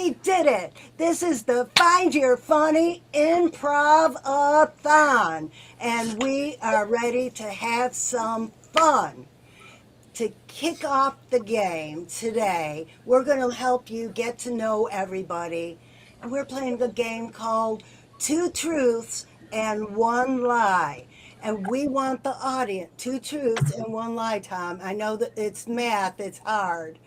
We did it. This is the Find Your Funny Improv-a-thon, and we are ready to have some fun. To kick off the game today, we're going to help you get to know everybody. And we're playing a game called Two Truths and One Lie. And we want the audience, two truths and one lie, Tom. I know that it's math, it's hard.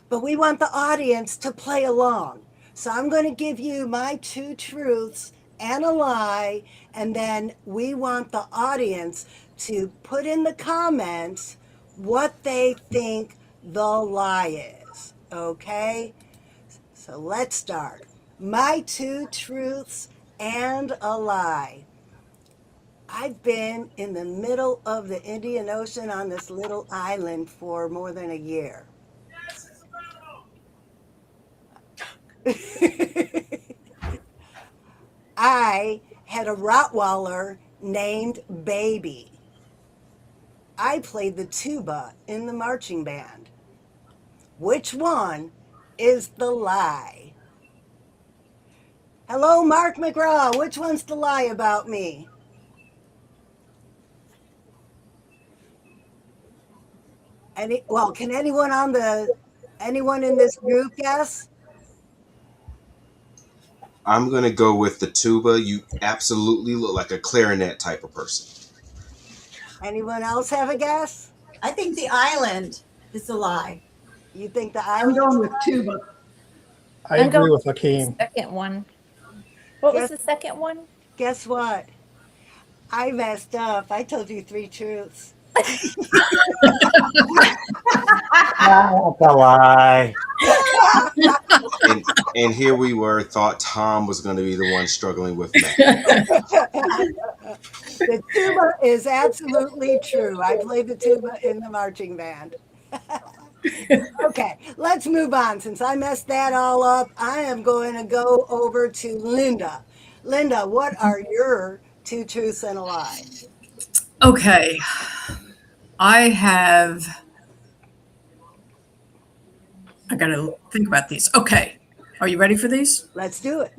But we want the audience to play along. So I'm going to give you my two truths and a lie, and then we want the audience to put in the comments what they think the lie is. Okay? So let's start. My two truths and a lie. I've been in the middle of the Indian Ocean on this little island for more than a year. I had a Rottweiler named Baby. I played the tuba in the marching band. Which one is the lie? Hello, Mark McGraw. Which one's the lie about me? Can anyone in this group guess? I'm going to go with the tuba. You absolutely look like a clarinet type of person. Anyone else have a guess? I think the island is a lie. You think the I'm island? going with tuba. I agree with Hakeem. Second one. What was the second one? Guess what? I messed up. I told you three truths. That's a lie. And here we were, thought Tom was going to be the one struggling with math. The tuba is absolutely true. I played the tuba in the marching band. Okay, let's move on. Since I messed that all up, I am going to go over to Linda. Linda, what are your two truths and a lie? Okay. I got to think about these. Okay. Are you ready for these? Let's do it.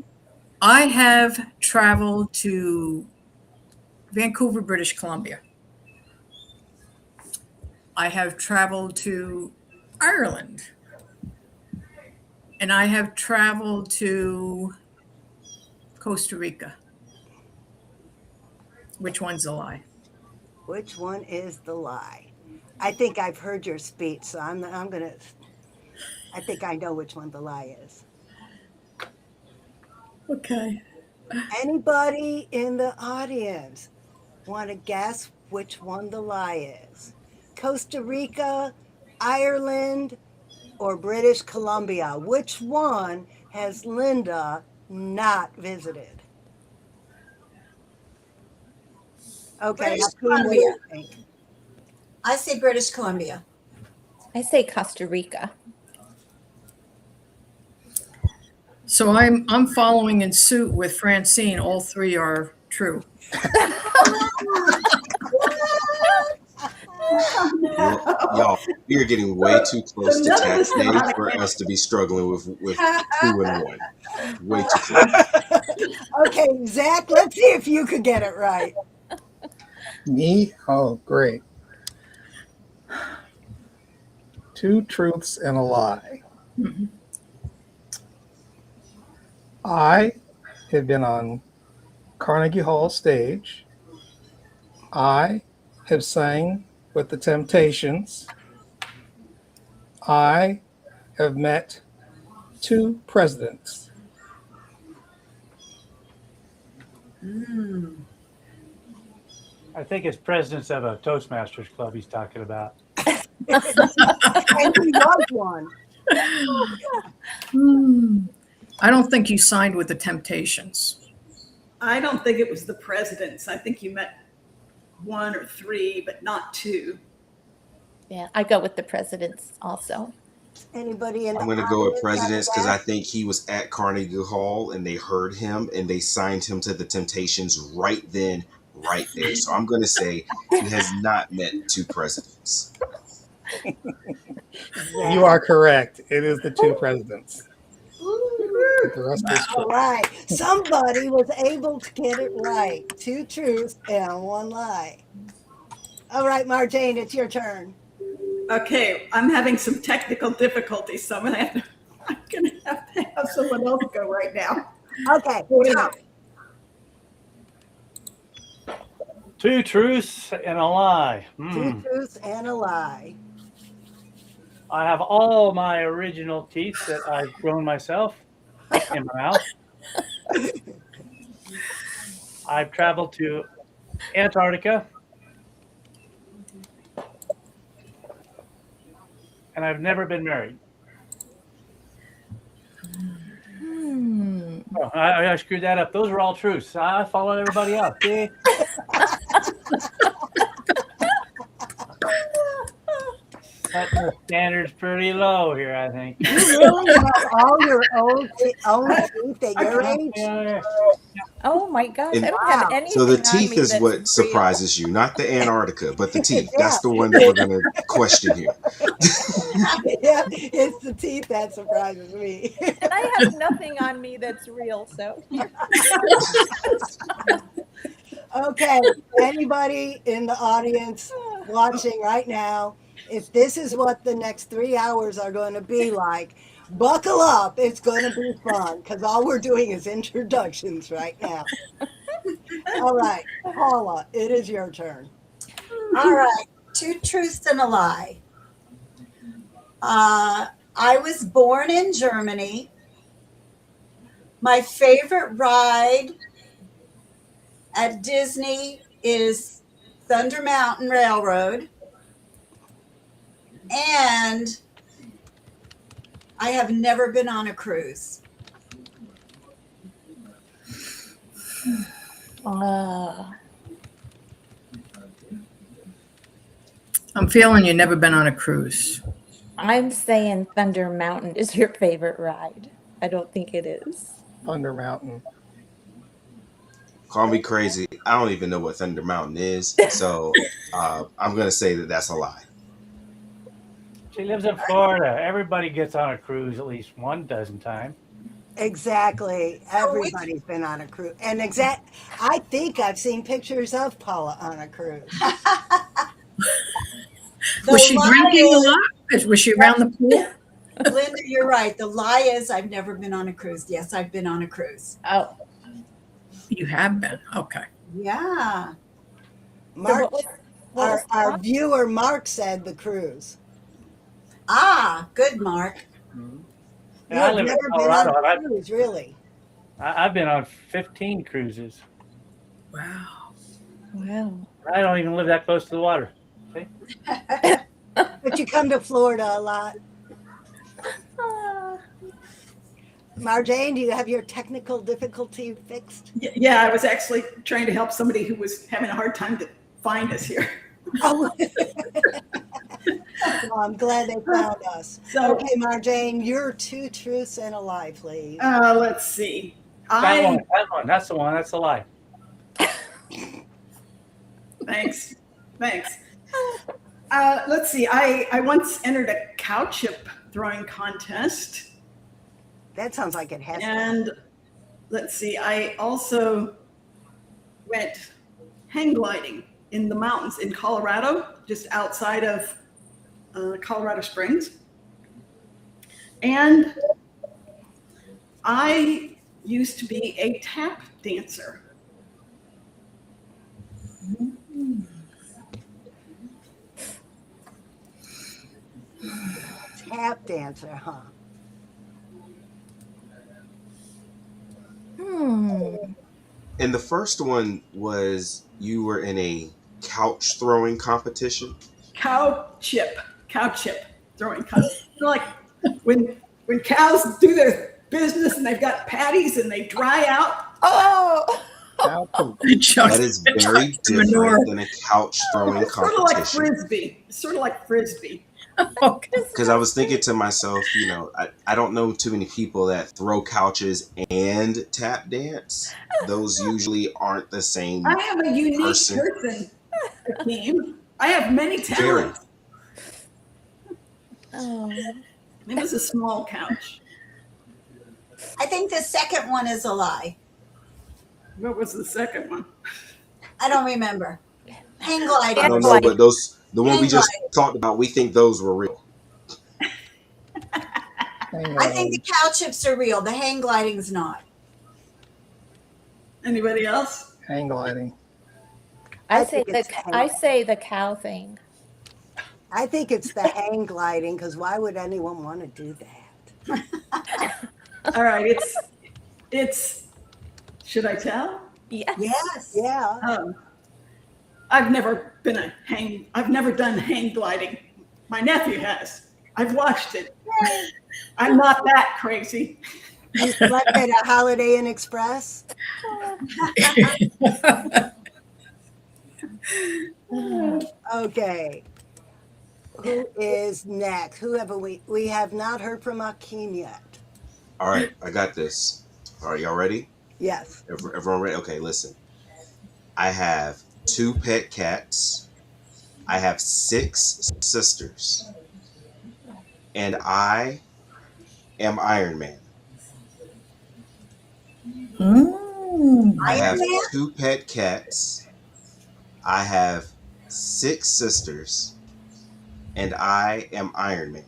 I have traveled to Vancouver, British Columbia. I have traveled to Ireland. And I have traveled to Costa Rica. Which one's a lie? Which one is the lie? I think I've heard your speech, so I think I know which one the lie is. Okay. Anybody in the audience want to guess which one the lie is? Costa Rica, Ireland, or British Columbia? Which one has Linda not visited? Okay, British Hakeem, what do you think? I say British Columbia. I say Costa Rica. So I'm following in suit with Francine. All three are true. Y'all, we are getting way too close to tax day for us to be struggling with 2 and 1. Way too close. Okay, Zach, let's see if you could get it right. Me? Oh, great. Two truths and a lie. Mhm. I have been on Carnegie Hall stage. I have sang with the Temptations. I have met two presidents. I think it's presidents of a Toastmasters club he's talking about. And he was one. I don't think you signed with the Temptations. I don't think it was the presidents. I think you met one or three, but not two. Yeah, I go with the presidents also. Anybody in the I'm going to go with audience presidents have a because I guess? think he was at Carnegie Hall and they heard him and they signed him to the Temptations right then, right there. So I'm going to say he has not met two presidents. You are correct. It is the two presidents. The rest is All right. Somebody was able to get it right. 2 truths and 1 lie. All right, Marjane, it's your turn. Okay, I'm having some technical difficulties, so I'm gonna have to have someone else go right now. Okay, Wait a go. minute. 2 truths and a lie. 2 truths and a lie. I have all my original teeth that I've grown myself in my mouth. I've traveled to Antarctica. And I've never been married. Oh, I screwed that up. Those are all truths. I followed everybody else. See? Setting the standards pretty low here, I think. You really have all your own teeth at your age? Yeah. Oh my gosh, And I don't have Wow. anything so the on teeth me is that's what real. surprises you, not the Antarctica, but the teeth. Yeah. That's the one that we're going to question here. Yeah, it's the teeth that surprises me. And I have nothing on me that's real, so. Okay, anybody in the audience watching right now, if this is what the next 3 hours are going to be like, buckle up. It's going to be fun because all we're doing is introductions right now. All right, Paula, it is your turn. All right, 2 truths and a lie. I was born in Germany. My favorite ride at Disney is Thunder Mountain Railroad. And I have never been on a cruise. I'm feeling you've never been on a cruise. I'm saying Thunder Mountain is your favorite ride. I don't think it is. Thunder Mountain. Call me crazy. I don't even know what Thunder Mountain is. So I'm going to say that that's a lie. She lives in Florida. Everybody gets on a cruise at least 1 dozen times. Exactly. Everybody's been on a cruise. And I think I've seen pictures of Paula on a cruise. Was she lie drinking a is- lot? Was she around the pool? Linda, you're right. The lie is I've never been on a cruise. Yes, I've been on a cruise. Oh, You have been. Okay. Yeah. Mark, what was our viewer Mark said the cruise. Ah, good, Mark. Yeah, I You've live in never been Colorado. on a cruise, really? I've been on 15 cruises. Wow. wow. I don't even live that close to the water. See? But you come to Florida a lot. Marjane, do you have your technical difficulty fixed? Yeah, I was actually trying to help somebody who was having a hard time to find us here. Oh. Well, I'm glad they found us. So- Okay, Marjane, your 2 truths and a lie, please. Let's see. That one. That's the one. That's the lie. Thanks. Let's see. I once entered a cow chip throwing contest. That sounds like it has to. And let's see, I also went hang gliding in the mountains in Colorado, just outside of Colorado Springs. And I used to be a tap dancer. Tap dancer, huh? And the first one was you were in a couch throwing competition. Cow chip throwing contest. Like when cows do their business and they've got patties and they dry out. Oh, Cow poop. That is very Manure. different than a couch throwing It's sort of like competition. frisbee. It's sort of like frisbee. Okay. Because I was thinking to myself, I don't know too many people that throw couches and tap dance. Those usually aren't the same. I am a unique Person. person, Hakeem. I have many Very. talents. oh. It was a small couch. I think the second one is a lie. What was the second one? I don't remember. Hang I gliding. don't know, but the one we Hang just talked about, we think those were real. Hang I think the gliding. cow chips are real. The hang gliding's not. Anybody else? Hang gliding. I think it's the I hang. say the cow thing. I think it's the hang gliding because why would anyone want to do that? All right, it's. Should I tell? Yes. Yes. Yeah. I've never done hang gliding. My nephew has. I've watched it. I'm not that crazy. You slept at a Holiday Inn Express? Okay. Who is next? Who have we have not heard from Akeem yet. All right, I got this. All right, y'all ready? Yes. Everyone ready? Okay, listen. I have 2 pet cats. I have 6 sisters. And I am Iron Man. I have Iron Man? 2 pet cats. I have 6 sisters. And I am Iron Man.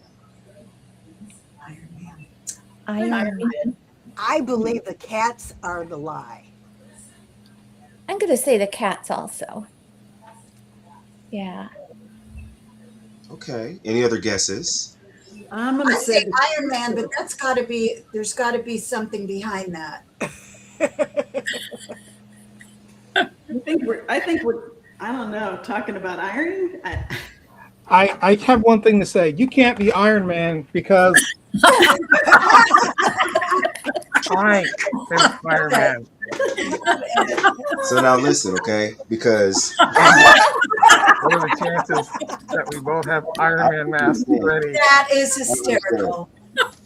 Iron Man. Iron Man. I believe the cats are the lie. I'm going to say the cats also. Yeah. Okay. Any other guesses? I'm I gonna say say Iron Man, but there's got to be something behind that. I think we're I don't know, talking about ironing. I have one thing to say. You can't be Iron Man because I am Iron Man. So now listen, okay? Because What are the chances that we both have Iron Man masks ready? That is hysterical. What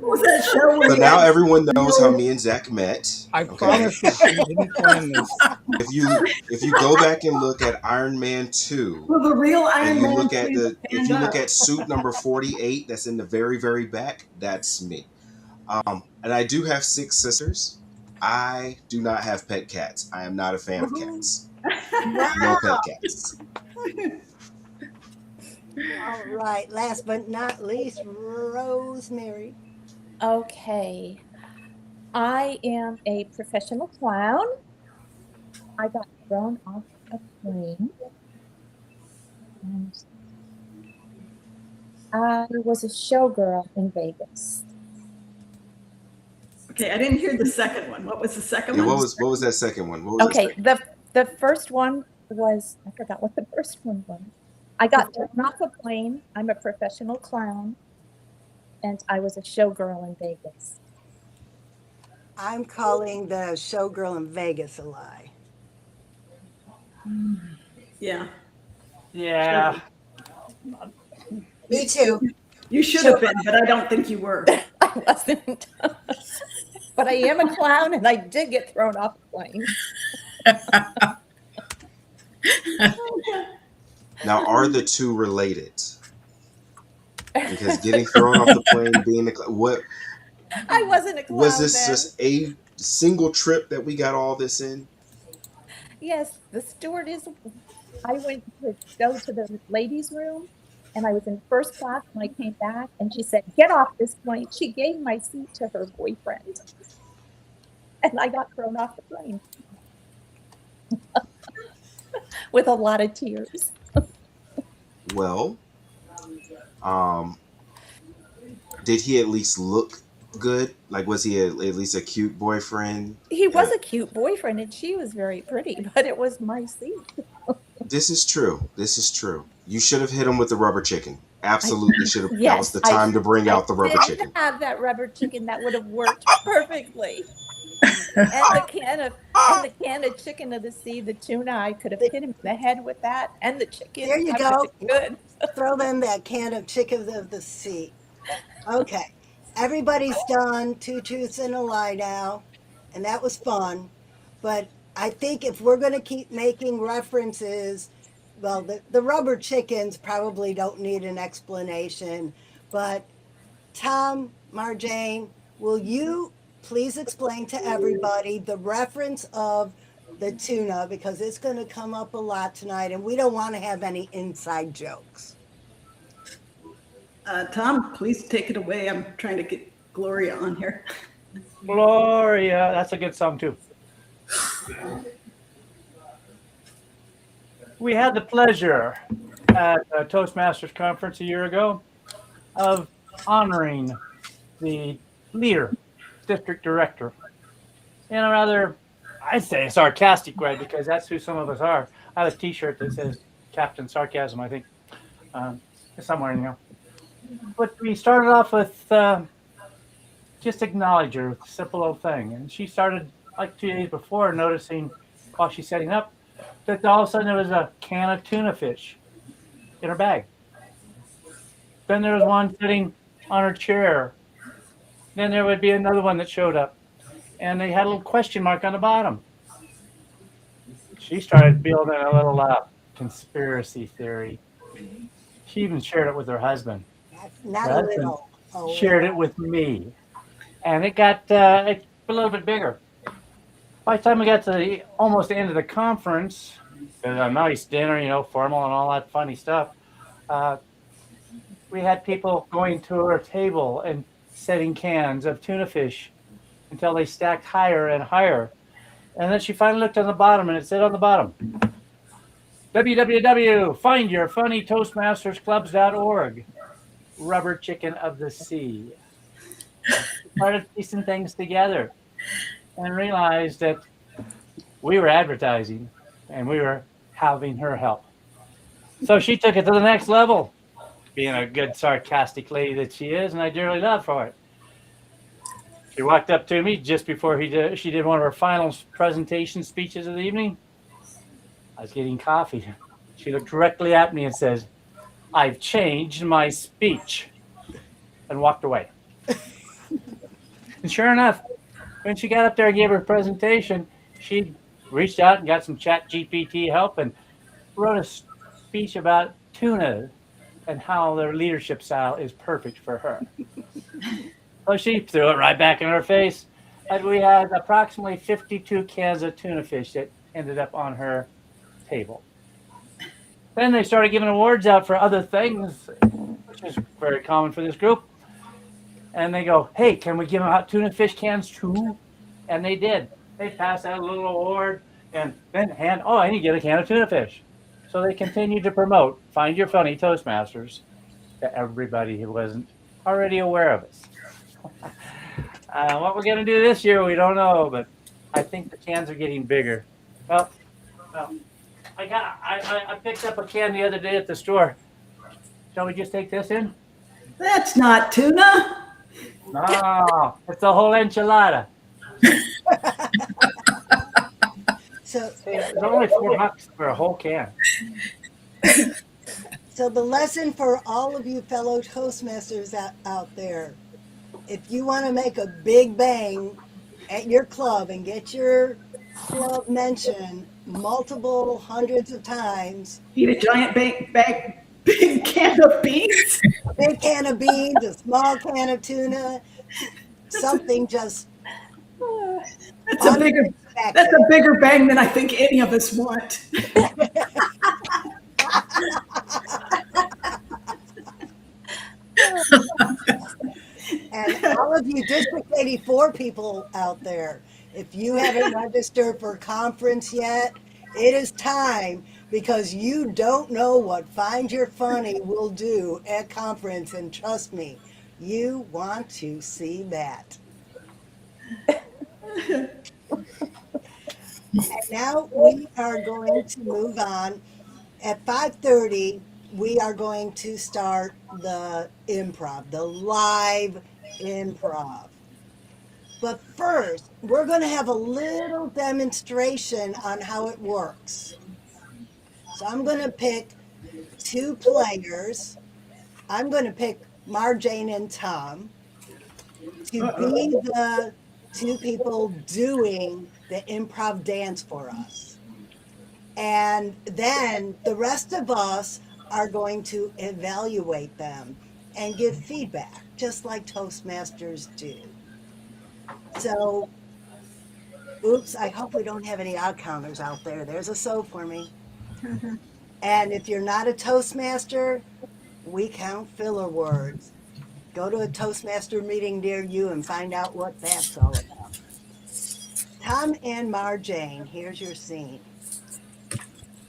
was that show where so you now had, everyone knows how me and Zach met. I Okay. promise you, we didn't plan this. If you go back and look at Iron Man 2, well, the real and Iron you Man look at please if stand you look up. at suit number 48 that's in the very very back, that's me. And I do have 6 sisters. I do not have pet cats. I am not a fan of cats. No pet cats. All right. Last but not least, Rosemary. Okay. I am a professional clown. I got thrown off a plane. And I was a showgirl in Vegas. Okay, I didn't hear the second one. What was the second Yeah, one? what was that second one? What was Okay, that the first one was, I forgot what the first one was. I got thrown off a plane. I'm a professional clown. And I was a showgirl in Vegas. I'm calling the showgirl in Vegas a lie. Yeah, Yeah. Me too. you should have been, but I don't think you were. I wasn't. But I am a clown and I did get thrown off a plane. Now, are the two related? Because getting thrown off the plane, being what I wasn't a clown. was this then. just a single trip that we got all this in? Yes, the stewardess. I went to go to the ladies' room and I was in first class when I came back and she said, "Get off this plane." She gave my seat to her boyfriend. And I got thrown off the plane with a lot of tears. Well, did he at least look good? Like, was he at least a cute boyfriend? He was a cute boyfriend and she was very pretty, but it was my seat. This is true. This is true. You should have hit him with the rubber chicken. Absolutely should have. That Yes, was the time to bring out the rubber I chicken. did have that rubber chicken that would have worked perfectly. And the can of chicken of the sea, the tuna, I could have hit him in the head with that and the chicken. There you That go. would've been Good. Throw them that can of chicken of the sea. Okay. Everybody's done 2 truths and a lie now. And that was fun. But I think if we're going to keep making references, well, the rubber chickens probably don't need an explanation. But Tom, Marjane, will you please explain to everybody the reference of the tuna, because it's going to come up a lot tonight and we don't want to have any inside jokes. Tom, please take it away. I'm trying to get Gloria on here. Gloria, that's a good song too. We had the pleasure at a Toastmasters conference a year ago of honoring the leader, district director, in a rather, I'd say, sarcastic way, because that's who some of us are. I have a T-shirt that says Captain Sarcasm, I think, somewhere in here. But we started off with just acknowledge her, simple old thing. And she started like 2 days before noticing while she's setting up that all of a sudden there was a can of tuna fish in her bag. Then there was one sitting on her chair. Then there would be another one that showed up, and they had a little question mark on the bottom. She started building a little conspiracy theory. She even shared it with her husband. Not Her a husband little. shared it with me, and it got a little bit bigger. By the time we got to almost the end of the conference, a nice dinner, formal and all that funny stuff, we had people going to our table and setting cans of tuna fish until they stacked higher and higher. And then she finally looked on the bottom, and it said on the bottom, www.findyourfunnytoastmastersclubs.org, rubber chicken of the sea. We started piecing things together and realized that we were advertising and we were having her help. So she took it to the next level, being a good sarcastic lady that she is, and I dearly love for it. She walked up to me just before she did one of her final presentation speeches of the evening. I was getting coffee. She looked directly at me and says, "I've changed my speech," and walked away. And sure enough, when she got up there and gave her presentation, she reached out and got some chat GPT help and wrote a speech about tuna and how their leadership style is perfect for her. So she threw it right back in her face. And we had approximately 52 cans of tuna fish that ended up on her table. Then they started giving awards out for other things, which is very common for this group. And they go, "Hey, can we give out tuna fish cans too?" And they did. They passed out a little award and then and you get a can of tuna fish. So they continued to promote Find Your Funny Toastmasters to everybody who wasn't already aware of us. What we're going to do this year, we don't know, but I think the cans are getting bigger. Well, I picked up a can the other day at the store. Shall we just take this in? That's not tuna. No, it's a whole enchilada. So It's only $4 for a whole can. So the lesson for all of you fellow Toastmasters out there, if you want to make a big bang at your club and get your club mentioned multiple hundreds of times, Eat a giant big can of beans. a big can of beans, a small can of tuna, something just That's a bigger bang than I think any of us want. And all of you District 84 people out there, if you haven't registered for conference yet, it is time, because you don't know what Find Your Funny will do at conference, and trust me, you want to see that. And now we are going to move on. At 5:30, we are going to start the improv, the live improv. But first, we're going to have a little demonstration on how it works. So I'm going to pick two players. I'm going to pick Marjane and Tom to be the two people doing the improv dance for us. And then the rest of us are going to evaluate them and give feedback. just like Toastmasters do. So, oops, I hope we don't have any odd counters out there. There's a so for me. And if you're not a Toastmaster, we count filler words. Go to a Toastmaster meeting near you and find out what that's all about. Tom and Marjane, here's your scene.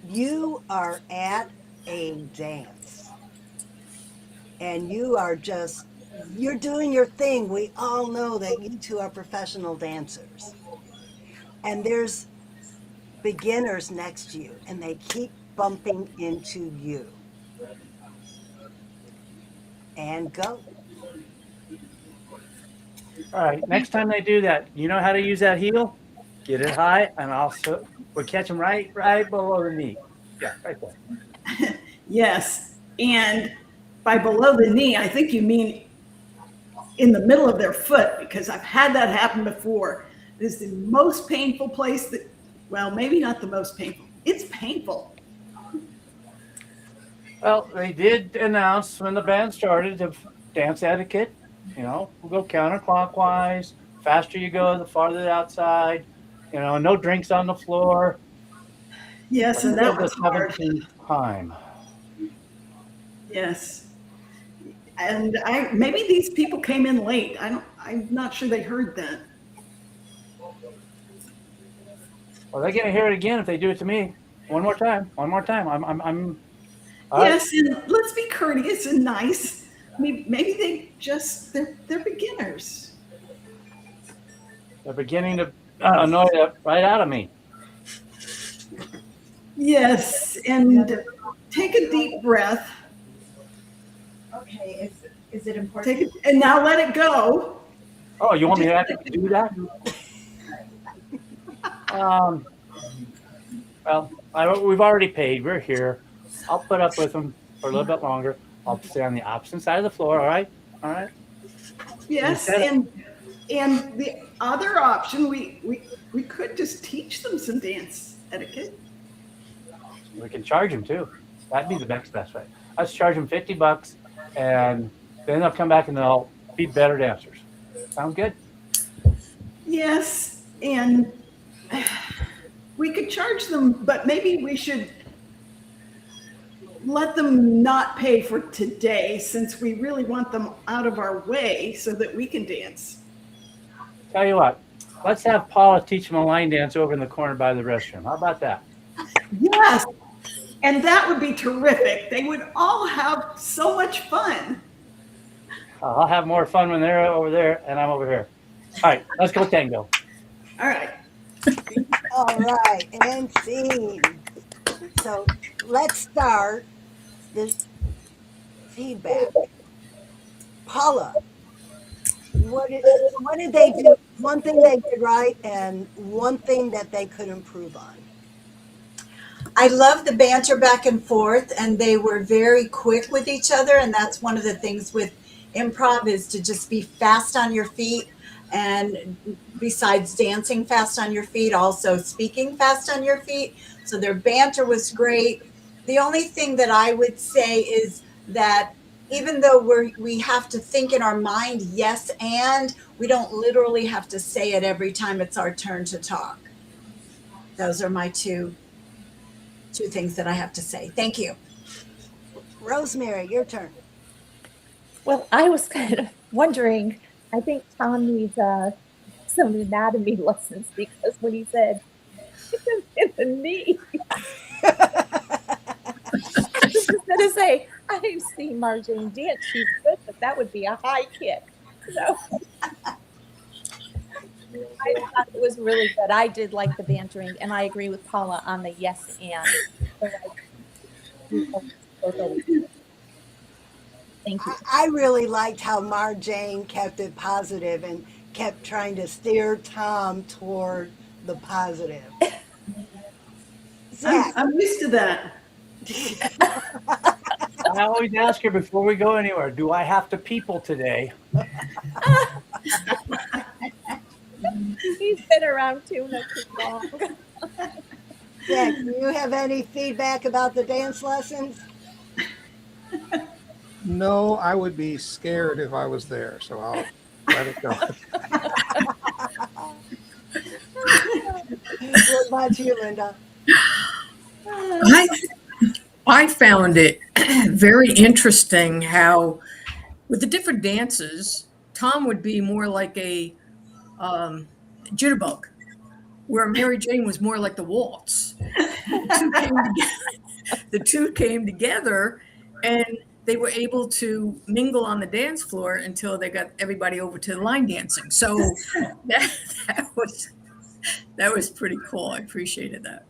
You are at a dance and you're doing your thing. We all know that you two are professional dancers. And there's beginners next to you and they keep bumping into you. And go. All right. Next time they do that, you know how to use that heel? Get it high, and we'll catch them right below the knee. Yeah, right there. Yes. And by below the knee, I think you mean in the middle of their foot, because I've had that happen before. It is the most painful place well, maybe not the most painful. It's painful. Well, they did announce when the band started the dance etiquette. We'll go counterclockwise. Faster you go, the farther outside. No drinks on the floor. Yes, and that was the hard. 17th time. Yes. And maybe these people came in late. I'm not sure they heard that. Well, they're gonna hear it again if they do it to me. One more time. I'm Yes, and let's be courteous and nice. I mean, maybe they're beginners. They're beginning to annoy the right out of me. Yes, and take a deep breath. Okay, is it important? And now let it go. Oh, you want me to actually do that? Well, we've already paid. We're here. I'll put up with them for a little bit longer. I'll stay on the opposite side of the floor. All right. Yes, and the other option, we could just teach them some dance etiquette. We can charge them too. That'd be the best way. Let's charge them $50, and then they'll come back and they'll be better dancers. Sound good? Yes, and we could charge them, but maybe we should let them not pay for today, since we really want them out of our way so that we can dance. Tell you what, let's have Paula teach them a line dance over in the corner by the restroom. How about that? Yes, and that would be terrific. They would all have so much fun. I'll have more fun when they're over there and I'm over here. All right, let's go tango. All right. All right, and scene. So let's start the feedback. Paula, what did they do? One thing they did right and one thing that they could improve on. I love the banter back and forth, and they were very quick with each other. And that's one of the things with improv, is to just be fast on your feet. And besides dancing fast on your feet, also speaking fast on your feet. So their banter was great. The only thing that I would say is that even though we have to think in our mind, yes, and we don't literally have to say it every time it's our turn to talk. Those are my two things that I have to say. Thank you. Rosemary, your turn. Well, I was kind of wondering, I think Tom needs some anatomy lessons, because when he said, in the knee, I was just going to say, I've seen Marjane dance. She's good, but that would be a high kick. So I thought it was really good. I did like the bantering, and I agree with Paula on the yes and. Thank you. I really liked how Marjane kept it positive and kept trying to steer Tom toward the positive. Zach. I'm used to that. I always ask her before we go anywhere, do I have to people today? He's been around tuna too long. Zach, do you have any feedback about the dance lessons? No, I would be scared if I was there, so I'll let it go. What about you, Linda? I I found it very interesting how with the different dances, Tom would be more like a jitterbug, where Mary Jane was more like the waltz. The two came together, the two came together and they were able to mingle on the dance floor until they got everybody over to the line dancing. So that, that was that was pretty cool. I appreciated that.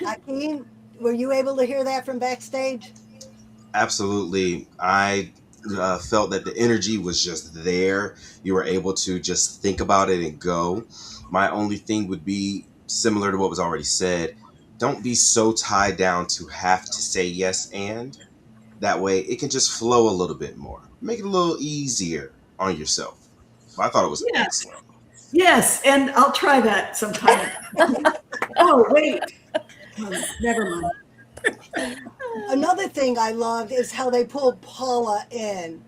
Hakeem, were you able to hear that from backstage? Absolutely. I felt that the energy was just there. You were able to just think about it and go. My only thing would be similar to what was already said. Don't be so tied down to have to say yes and. That way it can just flow a little bit more. Make it a little easier on yourself. But I thought it was Yeah. excellent. Yes, and I'll try that sometime. Oh, wait. Never mind. Another thing I loved is how they pulled Paula in.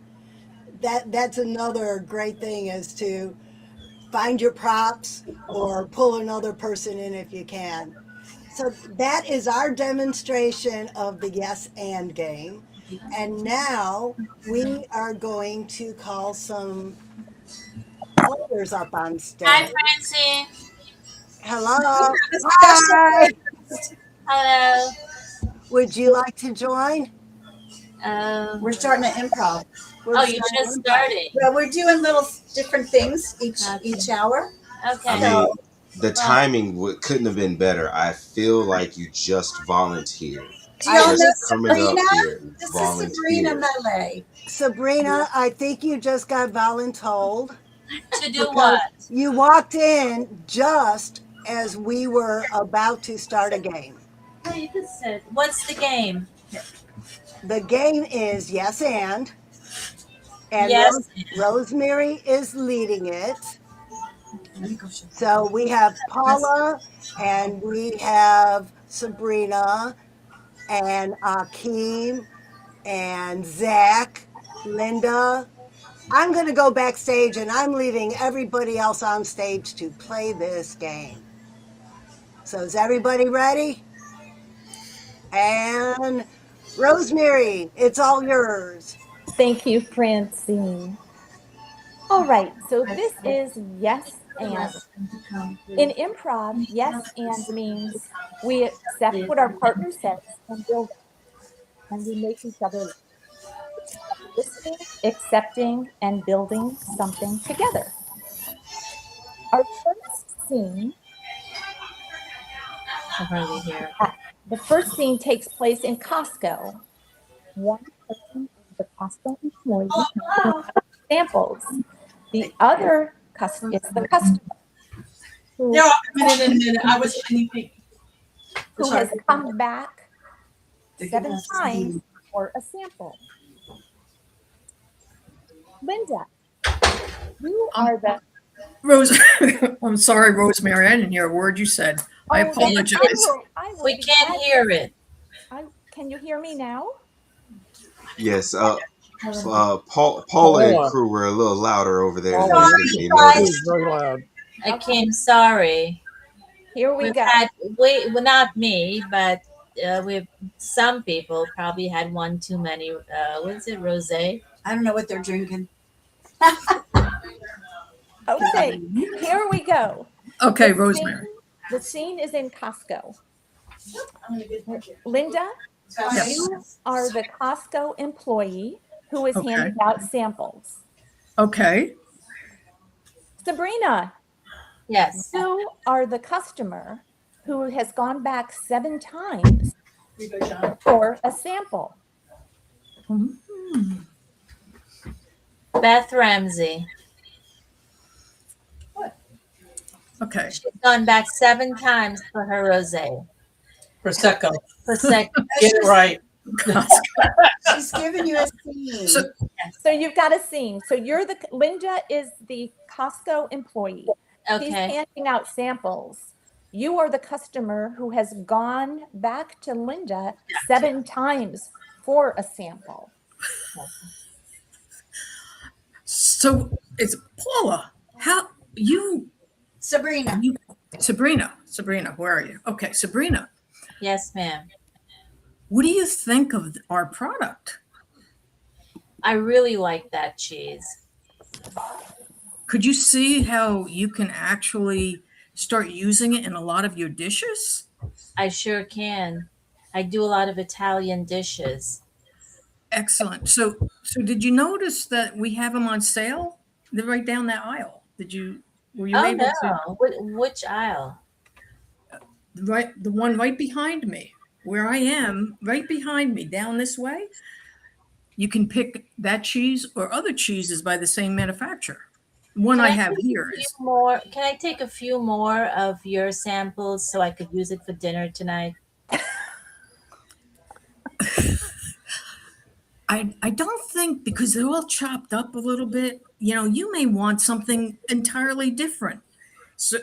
That's another great thing is to find your props or pull another person in if you can. So that is our demonstration of the yes and game. And now we are going to call some players up on Hi, stage. Francine. Hello. Special Hi. Hello. Would you like to join? We're starting an improv. We're Oh, you starting just improv. started. Well, we're doing little different things each hour. Okay. I mean, the timing couldn't have been better. I feel like you just volunteered. Do y'all I- know Just coming up Sabrina? here and This is Sabrina volunteer. Melee. Sabrina, I think you just got voluntold. To do Because what? you walked in just as we were about to start a game. What's the game? The game is yes and Yes. Rosemary is leading it. So we have Paula and we have Sabrina and Akeem and Zach, Linda. I'm going to go backstage and I'm leaving everybody else on stage to play this game. So is everybody ready? And Rosemary, it's all yours. Thank you, Francine. All right, so this is yes and. In improv, yes and means we accept what our partner says and build it, and we make each other laugh. Listening, accepting, and building something together. Our first scene, the first scene takes place in Costco. One person is the Costco employee handing out samples. The other is the customer who, No, a minute. I was anything. who has come back 7 times for a sample. Linda, you are the Rose, I'm sorry, Rosemary. I didn't hear a word you said. I apologize. We can't hear it. Can you hear me now? Yes, Paula and crew were a little louder over there than I think they Sorry, noticed. Very loud. Akeem, sorry. Here we go. Well, not me, but we've some people probably had one too many. What is it, rosé? I don't know what they're drinking. Okay, here we go. Okay, The Rosemary. The scene is in Costco. Linda, you are the Costco employee who is Okay. handing out samples. Okay. Sabrina, Yes. you are the customer who has gone back 7 times for a sample. Beth Ramsey. Okay. She's gone back 7 times for her rosé. Prosecco. Prosecco. Get it right. She's giving you a scene. So you've got a scene. So Linda is the Costco employee. Okay. He's handing out samples. You are the customer who has gone back to Linda 7 times for a sample. So it's Paula. How you Sabrina. you Sabrina, where are you? Okay, Sabrina. Yes, ma'am. What do you think of our product? I really like that cheese. Could you see how you can actually start using it in a lot of your dishes? I sure can. I do a lot of Italian dishes. Excellent. So did you notice that we have them on sale? They're right down that aisle. Were you Oh able to no. Which aisle? the one right behind me, where I am, right behind me, down this way? You can pick that cheese or other cheeses by the same manufacturer. The one Can I I have take a here few is more? Can I take a few more of your samples so I could use it for dinner tonight? I don't think, because they're all chopped up a little bit, you may want something entirely different. So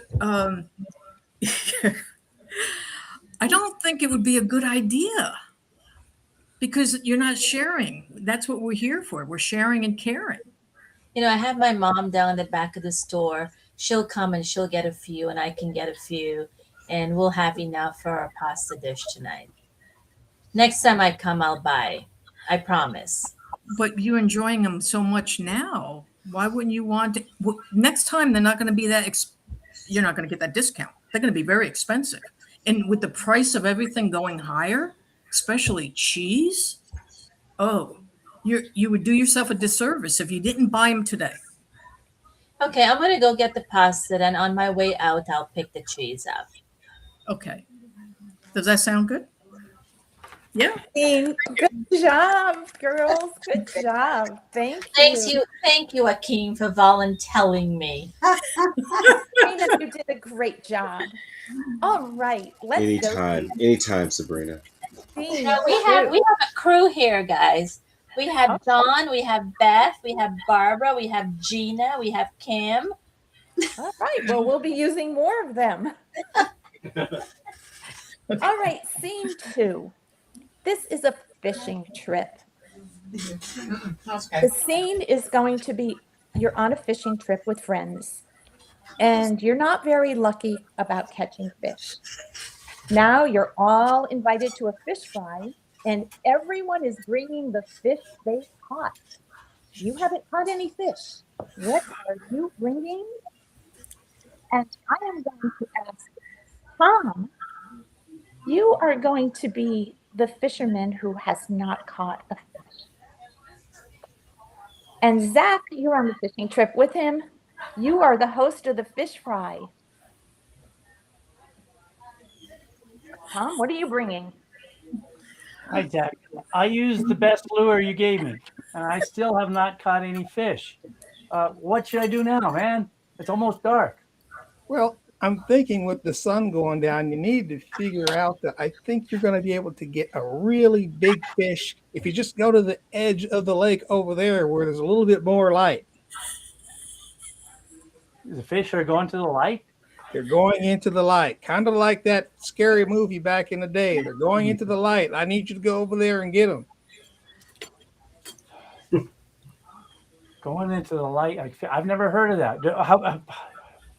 I don't think it would be a good idea because you're not sharing. That's what we're here for. We're sharing and caring. I have my mom down in the back of the store. She'll come and she'll get a few, and I can get a few, and we'll have enough for our pasta dish tonight. Next time I come, I'll buy. I promise. But you're enjoying them so much now. Why wouldn't you want to? Well, next time they're not going to be you're not going to get that discount. They're going to be very expensive. And with the price of everything going higher, especially cheese, oh, you would do yourself a disservice if you didn't buy them today. Okay, I'm gonna go get the pasta, and on my way out, I'll pick the cheese up. Okay. Does that sound good? Yeah. Good job, girls. Good job. Thank Thank you, Akeem, for volunteering me. Sabrina, you did a great job. All right, let's Anytime, Sabrina. go. We have a crew here, guys. We have Dawn, we have Beth, we have Barbara, we have Gina, we have Kim. All right, well, we'll be using more of them. All right, scene 2. This is a fishing trip. Okay. The scene is going to be you're on a fishing trip with friends, and you're not very lucky about catching fish. Now you're all invited to a fish fry, and everyone is bringing the fish they caught. You haven't caught any fish. What are you bringing? And I am going to ask Tom, you are going to be the fisherman who has not caught a fish. And Zach, you're on the fishing trip with him. You are the host of the fish fry. Tom, what are you bringing? Hi, Jack. I used the best lure you gave me, and I still have not caught any fish. What should I do now, man? It's almost dark. Well, I'm thinking with the sun going down, you need to figure out that I think you're going to be able to get a really big fish if you just go to the edge of the lake over there where there's a little bit more light. The fish are going to the light? They're going into the light, kind of like that scary movie back in the day. They're going into the light. I need you to go over there and get them. Going into the light? I've never heard of that. How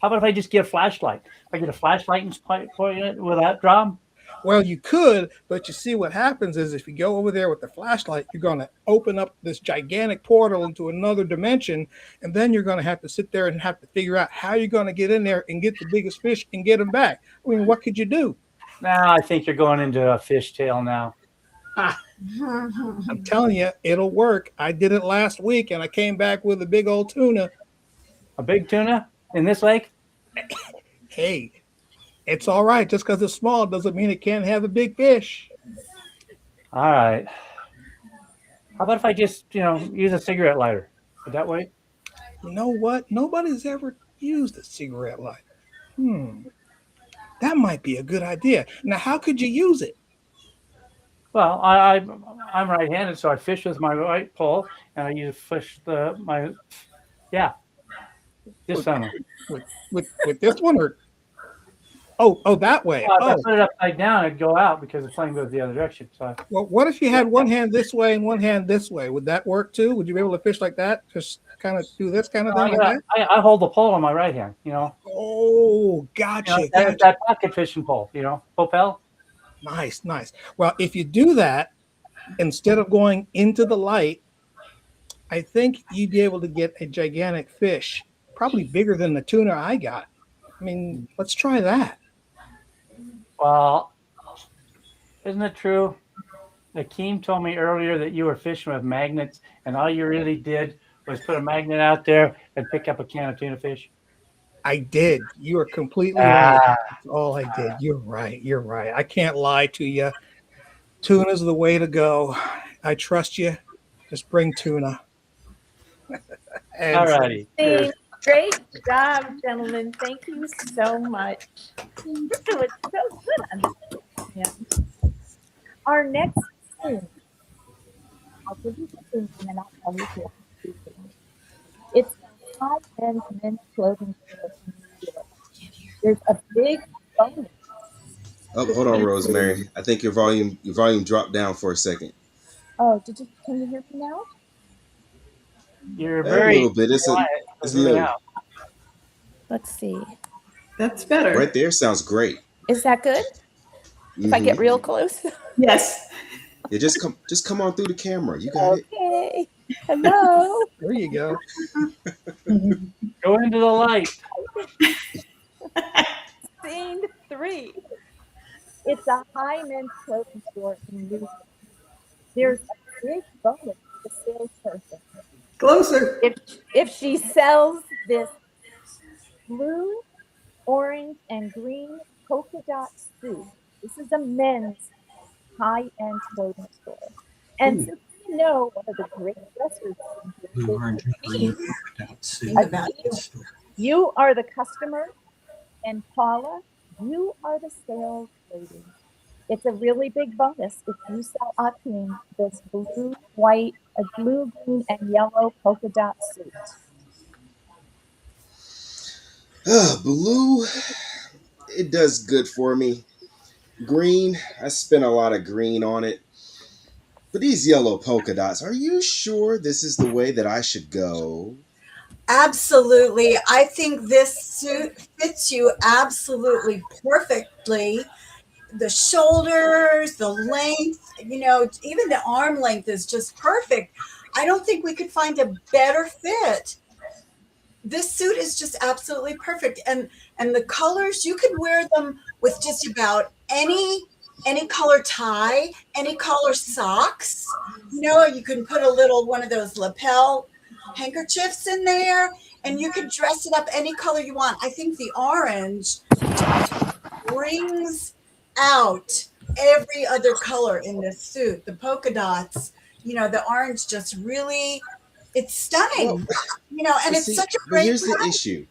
about if I just get a flashlight? If I get a flashlight and point it, will that draw them? Well, you could, but you see what happens is if you go over there with the flashlight, you're going to open up this gigantic portal into another dimension, and then you're going to have to sit there and have to figure out how you're going to get in there and get the biggest fish and get them back. I mean, what could you do? Now I think you're going into a fishtail now. I'm telling you, it'll work. I did it last week, and I came back with a big old tuna. A big tuna in this lake? Hey, it's all right. Just because it's small doesn't mean it can't have a big fish. All right. How about if I just, use a cigarette lighter? Would that work? You know what? Nobody's ever used a cigarette lighter. That might be a good idea. Now, how could you use it? Well, I'm right-handed, so I fish with my right pole, and I use this one. With this one, or Oh, that way. Well, if I Oh, put it upside down, it'd go out because the flame goes the other direction. So well, what if you had one hand this way and one hand this way? Would that work too? Would you be able to fish like that? Just kind of do this kind of thing like that? I hold the pole on my right hand. Oh, gotcha, That, gotcha. that pocket fishing pole. Popel. Nice, nice. Well, if you do that, instead of going into the light, I think you'd be able to get a gigantic fish, probably bigger than the tuna I got. I mean, let's try that. Well, isn't it true? Akeem told me earlier that you were fishing with magnets, and all you really did was put a magnet out there and pick up a can of tuna fish. I did. You are completely right. Ah, That's all I did. You're right. You're right. I can't lie to you. Tuna's the way to go. I trust you. Just bring tuna. all And righty. Great job, gentlemen. Thank you so much. It was so good on this. Yeah. Our next thing, I'll give you the thing and then I'll tell you who I'm speaking. It's a high-end men's clothing store in New York. There's a big bonus. Oh, hold on, Rosemary. I think your volume dropped down for a second. Oh, can you hear me now? You're A very little bit. quiet. It's Zooming low. out. Let's see. That's better. Right there sounds great. Is that good? If I get real close? Yes. Yeah, just come on through the camera. You got it. Okay. Hello. there you go. Go into the light. Scene 3. It's a high men's clothing store in New York. There's a big bonus for the salesperson. Closer. If she sells this blue, orange, and green polka dot suit, this is a men's high-end clothing store. And since you know one of the great dressers in Blue, orange, and green polka dot suit. you are the customer, and Paula, you are the sales lady. It's a really big bonus if you sell Akeem this blue, white, blue, green, and yellow polka dot suit. Blue, it does good for me. Green, I spent a lot of green on it. But these yellow polka dots, are you sure this is the way that I should go? Absolutely. I think this suit fits you absolutely perfectly. The shoulders, the length, even the arm length is just perfect. I don't think we could find a better fit. This suit is just absolutely perfect. And the colors, you could wear them with just about any color tie, any color socks. You can put a little one of those lapel handkerchiefs in there, and you can dress it up any color you want. I think the orange brings out every other color in this suit. The polka dots, the orange just really, it's stunning. And it's such a great here's the price. issue.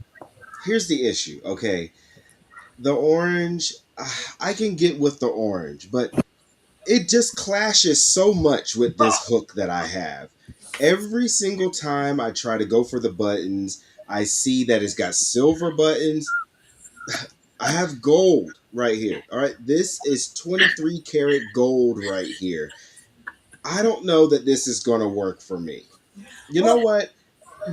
Here's the issue, okay? The orange, I can get with the orange, but it just clashes so much with this hook that I have. Every single time I try to go for the buttons, I see that it's got silver buttons. I have gold right here. All right, this is 23 karat gold right here. I don't know that this is going to work for me. You know what?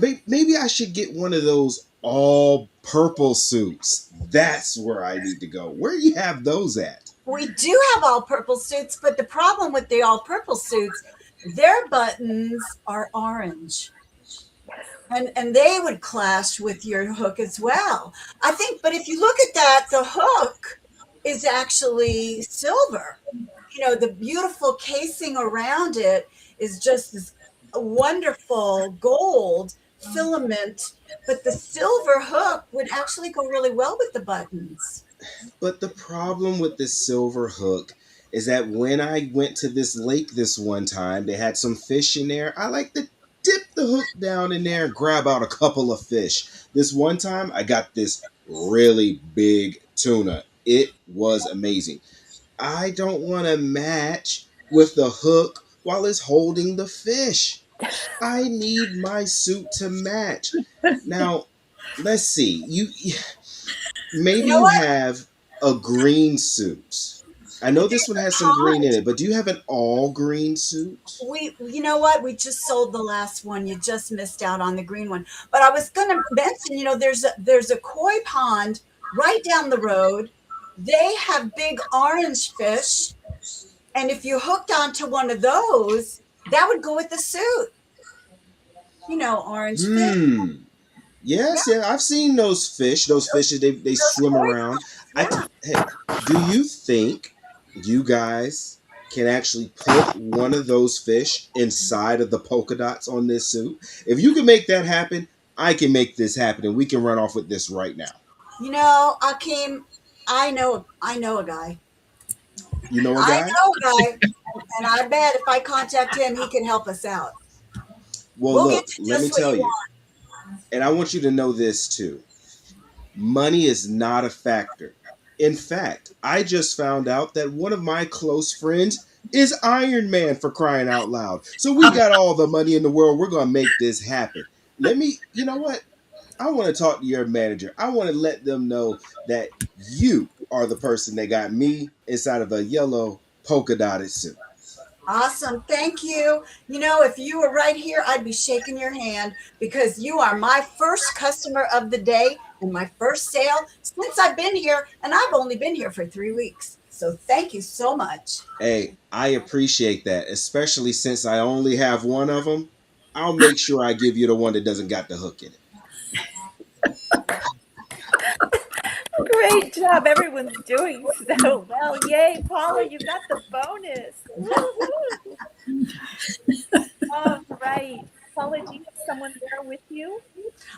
Maybe I should get one of those all purple suits. That's where I need to go. Where do you have those at? We do have all purple suits, but the problem with the all purple suits, their buttons are orange. And they would clash with your hook as well. I think, but if you look at that, the hook is actually silver. The beautiful casing around it is just this wonderful gold filament, but the silver hook would actually go really well with the buttons. But the problem with this silver hook is that when I went to this lake this one time, they had some fish in there. I like to dip the hook down in there and grab out a couple of fish. This one time, I got this really big tuna. It was amazing. I don't want to match with the hook while it's holding the fish. I need my suit to match. Now, let's see. Maybe You know you what? have a green suit. I know this one has some green in Hot. it, but do you have an all green suit? You know what? We just sold the last one. You just missed out on the green one. But I was going to mention, there's a koi pond right down the road. They have big orange fish, and if you hooked onto one of those, that would go with the suit. Orange fish. Hmm. Yeah, Yes, yeah, I've seen those fish. Those fishes, they those swim koi around. ponds. Yeah. Hey, do you think you guys can actually put one of those fish inside of the polka dots on this suit? If you can make that happen, I can make this happen, and we can run off with this right now. Akeem, I know a guy. You know a I guy? know a guy, and I bet if I contact him, he can help us out. Well, We'll get look, you let me just what tell you you, want. and I want you to know this too. Money is not a factor. In fact, I just found out that one of my close friends is Iron Man, for crying out loud. So we got all the money in the world. We're going to make this happen. You know what? I want to talk to your manager. I want to let them know that you are the person that got me inside of a yellow polka dotted suit. Awesome. Thank you. If you were right here, I'd be shaking your hand because you are my first customer of the day and my first sale since I've been here, and I've only been here for 3 weeks. So thank you so much. Hey, I appreciate that, especially since I only have one of them. I'll make sure I give you the one that doesn't got the hook in it. Great job. Everyone's doing so well. Yay, Paula, you got the bonus. Woo-hoo. All right. Paula, do you have someone there with you?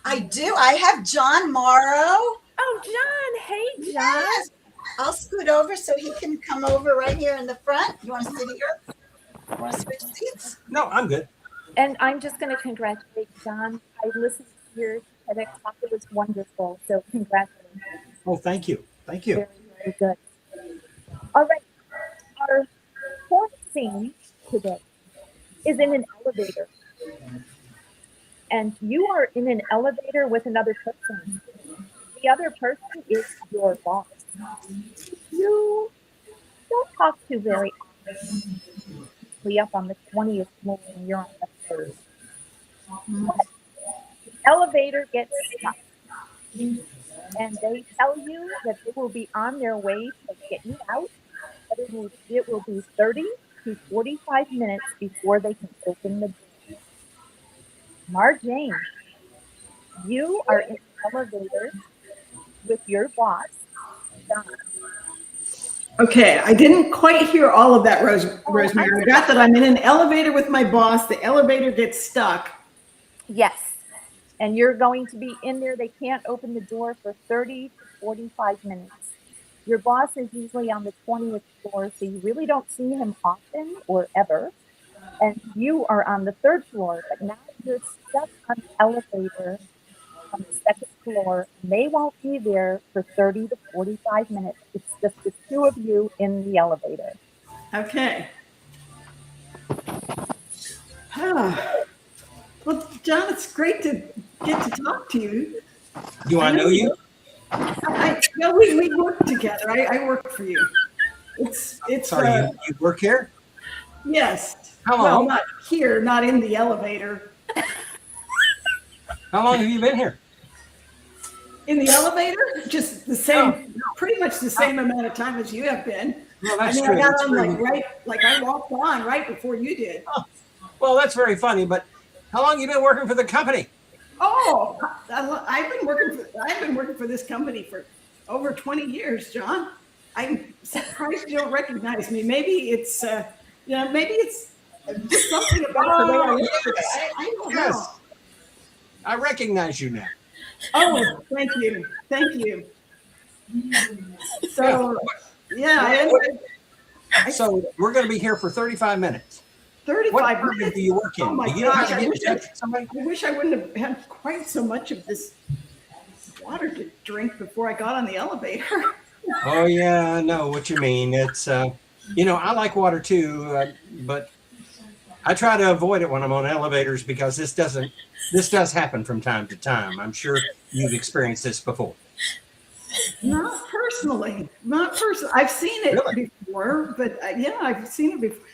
I do. I have John Morrow. Oh, John. Hey, John. Yes. I'll scoot over so he can come over right here in the front. You want to sit here? Want to switch seats? No, I'm good. And I'm just going to congratulate John. I listened to your TEDx talk. It was wonderful. So congratulations. Oh, thank you. Thank you. Very, very good. All right. Our fourth scene today is in an elevator. And you are in an elevator with another person. The other person is your boss. You don't talk to very often. Up on the 20th floor and you're on the third. But the elevator gets stuck. And they tell you that they will be on their way to get you out, but it will be 30 to 45 minutes before they can open the door. Marjane, you are in the elevator with your boss, John. Okay, I didn't quite hear all of that, Rosemary. I got that I'm in an elevator with my boss. The elevator gets stuck. Yes. And you're going to be in there. They can't open the door for 30 to 45 minutes. Your boss is usually on the 20th floor, so you really don't see him often or ever. And you are on the third floor, but now you're stuck on the elevator on the second floor, and they won't be there for 30 to 45 minutes. It's just the two of you in the elevator. Okay. Well, John, it's great to get to talk to you. Do I know you? We work together. I work for you. It's Sorry, you work here? Yes. How long? Well, not here, not in the elevator. How long have you been here? In the elevator? Just the same, pretty much the same amount of time as you have been. Well, that's I true. got on like I walked on right before you did. Oh, well, that's very funny, but how long have you been working for the company? Oh, I've been working for this company for over 20 years, John. I'm surprised you don't recognize me. Maybe it's maybe it's just something about the way I look. I don't know. I recognize you now. Oh, thank you. So, yeah. So we're going to be here for 35 minutes. 35 what minutes? department do you work in? Oh my do you know gosh, how to get in touch with somebody? I wish I wouldn't have had quite so much of this water to drink before I got on the elevator. Oh, yeah, I know what you mean. It's, I like water too, but I try to avoid it when I'm on elevators because this does happen from time to time. I'm sure you've experienced this before. Not personally. Not personally. I've seen it Really? before, but yeah, I've seen it before.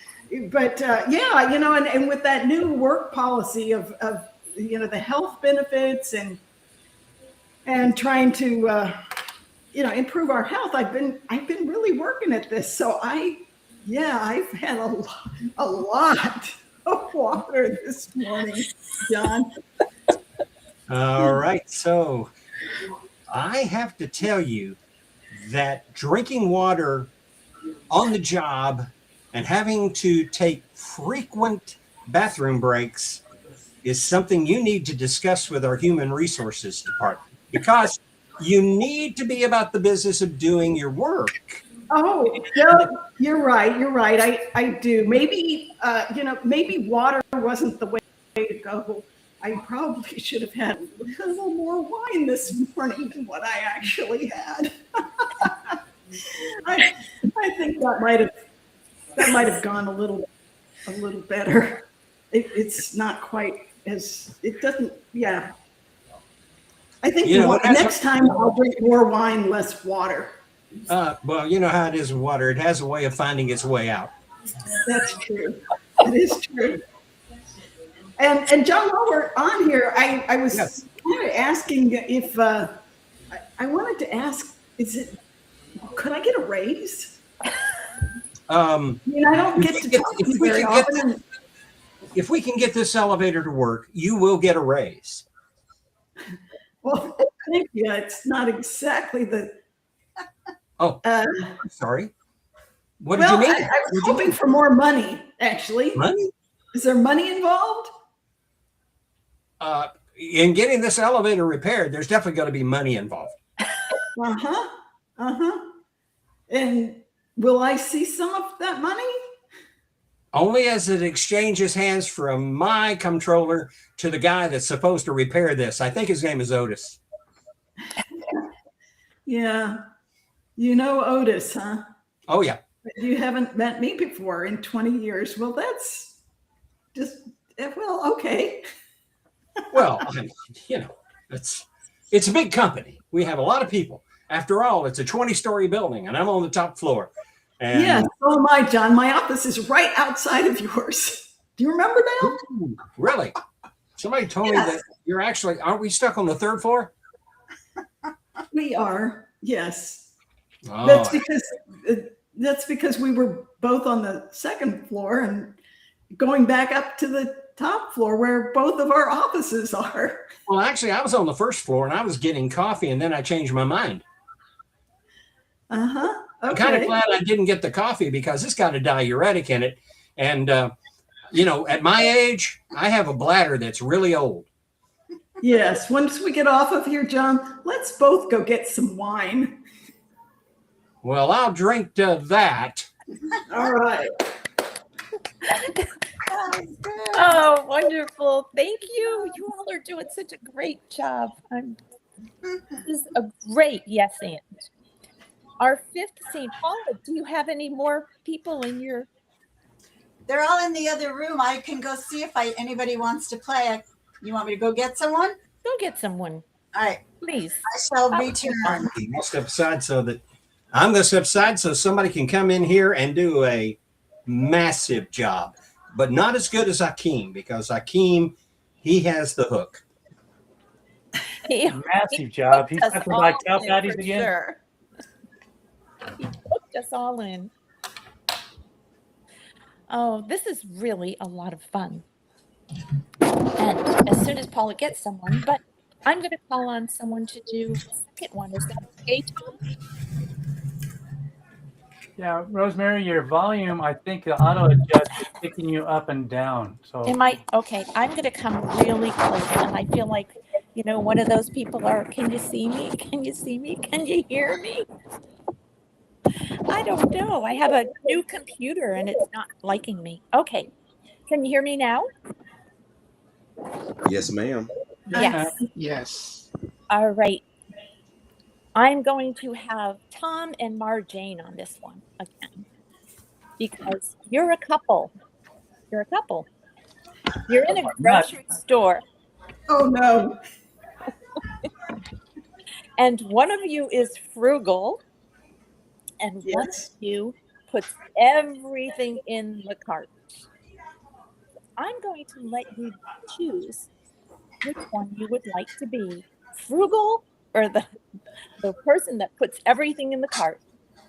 But yeah, and with that new work policy of the health benefits and trying to improve our health, I've been really working at this. So I've had a lot of water this morning, John. All right. So I have to tell you that drinking water on the job and having to take frequent bathroom breaks is something you need to discuss with our human resources department, because you need to be about the business of doing your work. Oh, no, you're right. You're right. I do. Maybe, maybe water wasn't the way to go. I probably should have had a little more wine this morning than what I actually had. I think that might have gone a little better. It's not quite as it doesn't. Yeah, I think next time I'll drink more wine, less water. Well, you know how it is with water. It has a way of finding its way out. That's true. It is true. And John, while we're on here, I was kind of asking if I wanted to ask, could I get a raise? I mean, I don't get to talk to you very often. If we can get this elevator to work, you will get a raise. Well, thank you. It's not exactly the. Oh, I'm sorry. What did you mean? I was hoping for more money, actually. Money? Is there money involved? In getting this elevator repaired, there's definitely going to be money involved. And will I see some of that money? Only as it exchanges hands from my comptroller to the guy that's supposed to repair this. I think his name is Otis. Yeah. You know Otis, huh? Oh, yeah. But you haven't met me before in 20 years. Well, that's just, well, okay. Well, it's a big company. We have a lot of people. After all, it's a 20-story building, and I'm on the top floor. And yeah, so am I, John. My office is right outside of yours. Do you remember now? Ooh, really? Somebody told me that you're actually, aren't we stuck on the third floor? We are, yes. Oh. That's because we were both on the second floor and going back up to the top floor where both of our offices are. Well, actually, I was on the first floor and I was getting coffee, and then I changed my mind. Okay. I'm kind of glad I didn't get the coffee because it's got a diuretic in it. And, at my age, I have a bladder that's really old. Yes. Once we get off of here, John, let's both go get some wine. Well, I'll drink to that. All right. Oh, wonderful. Thank you. You all are doing such a great job. This is a great yes and. Our fifth St. Paula, do you have any more people in your? They're all in the other room. I can go see if anybody wants to play. You want me to go get someone? Go get someone. All right. Please. I shall return. I'll step aside I'm going to step aside so somebody can come in here and do a massive job, but not as good as Akeem, because Akeem, he has the hook. Massive job. He's talking about cow patties again. Sure. He hooked us all in. Oh, this is really a lot of fun. And as soon as Paula gets someone, but I'm going to call on someone to do the second one. Is that okay, Tom? Yeah, Rosemary, your volume, I think the auto adjust is picking you up and down. So Am I okay? I'm going to come really close, and I feel like, one of those people are, can you see me? Can you see me? Can you hear me? I don't know. I have a new computer, and it's not liking me. Okay. Can you hear me now? Yes, ma'am. Yes. Yes. All right. I'm going to have Tom and Marjane on this one again, because you're a couple. You're a couple. You're in a grocery store. Oh, no. And one of you is frugal, and one of Yes. you puts everything in the cart. I'm going to let you choose which one you would like to be, frugal or the person that puts everything in the cart.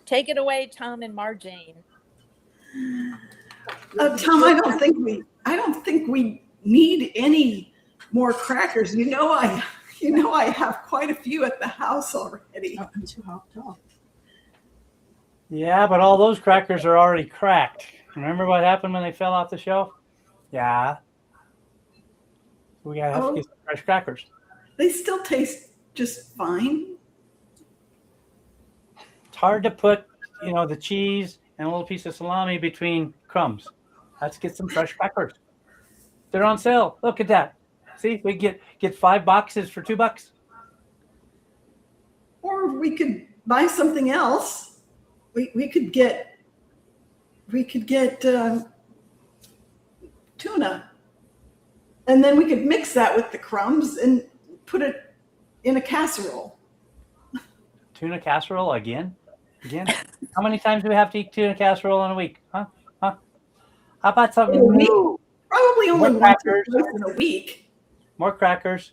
Take it away, Tom and Marjane. Tom, I don't think we need any more crackers. You know, I have quite a few at the house already. Oh, I'm too tall. Yeah, but all those crackers are already cracked. Remember what happened when they fell off the shelf? Yeah. We gotta have to get some fresh crackers. They still taste just fine. It's hard to put, the cheese and a little piece of salami between crumbs. Let's get some fresh crackers. They're on sale. Look at that. See, we get 5 boxes for $2. Or we could buy something else. We could get tuna, and then we could mix that with the crumbs and put it in a casserole. Tuna casserole again? Again? How many times do we have to eat tuna casserole in a week? Huh? How about something new? Probably only More once or crackers. twice in a week. More crackers.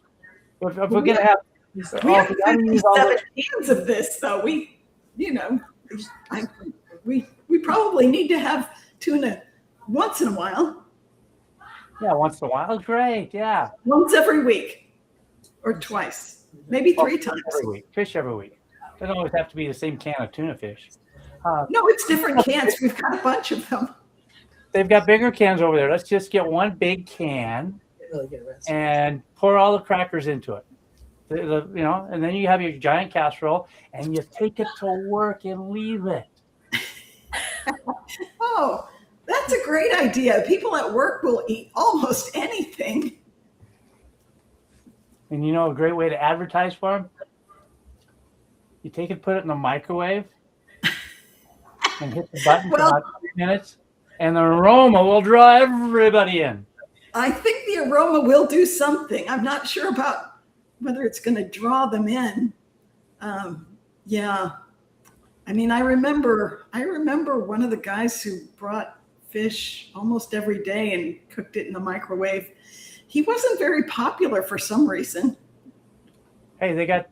If we're gonna have, We oh, have we gotta use all 57 those- cans of this, so we probably need to have tuna once in a while, Yeah, once in a while. Great, yeah. once every week, or twice, maybe 3 times. Every week. Fish every week. Doesn't always have to be the same can of tuna fish. No, it's different cans. We've got a bunch of them. They've got bigger cans over there. Let's just get one big can and pour all the crackers into it. And then you have your giant casserole and you take it to work and leave it. Oh, that's a great idea. People at work will eat almost anything. And a great way to advertise for them? You take it, put it in the microwave, and hit the button for about 3 minutes, and the aroma will draw everybody in. I think the aroma will do something. I'm not sure about whether it's going to draw them in. Yeah. I mean, I remember one of the guys who brought fish almost every day and cooked it in the microwave. He wasn't very popular for some reason. Hey, they got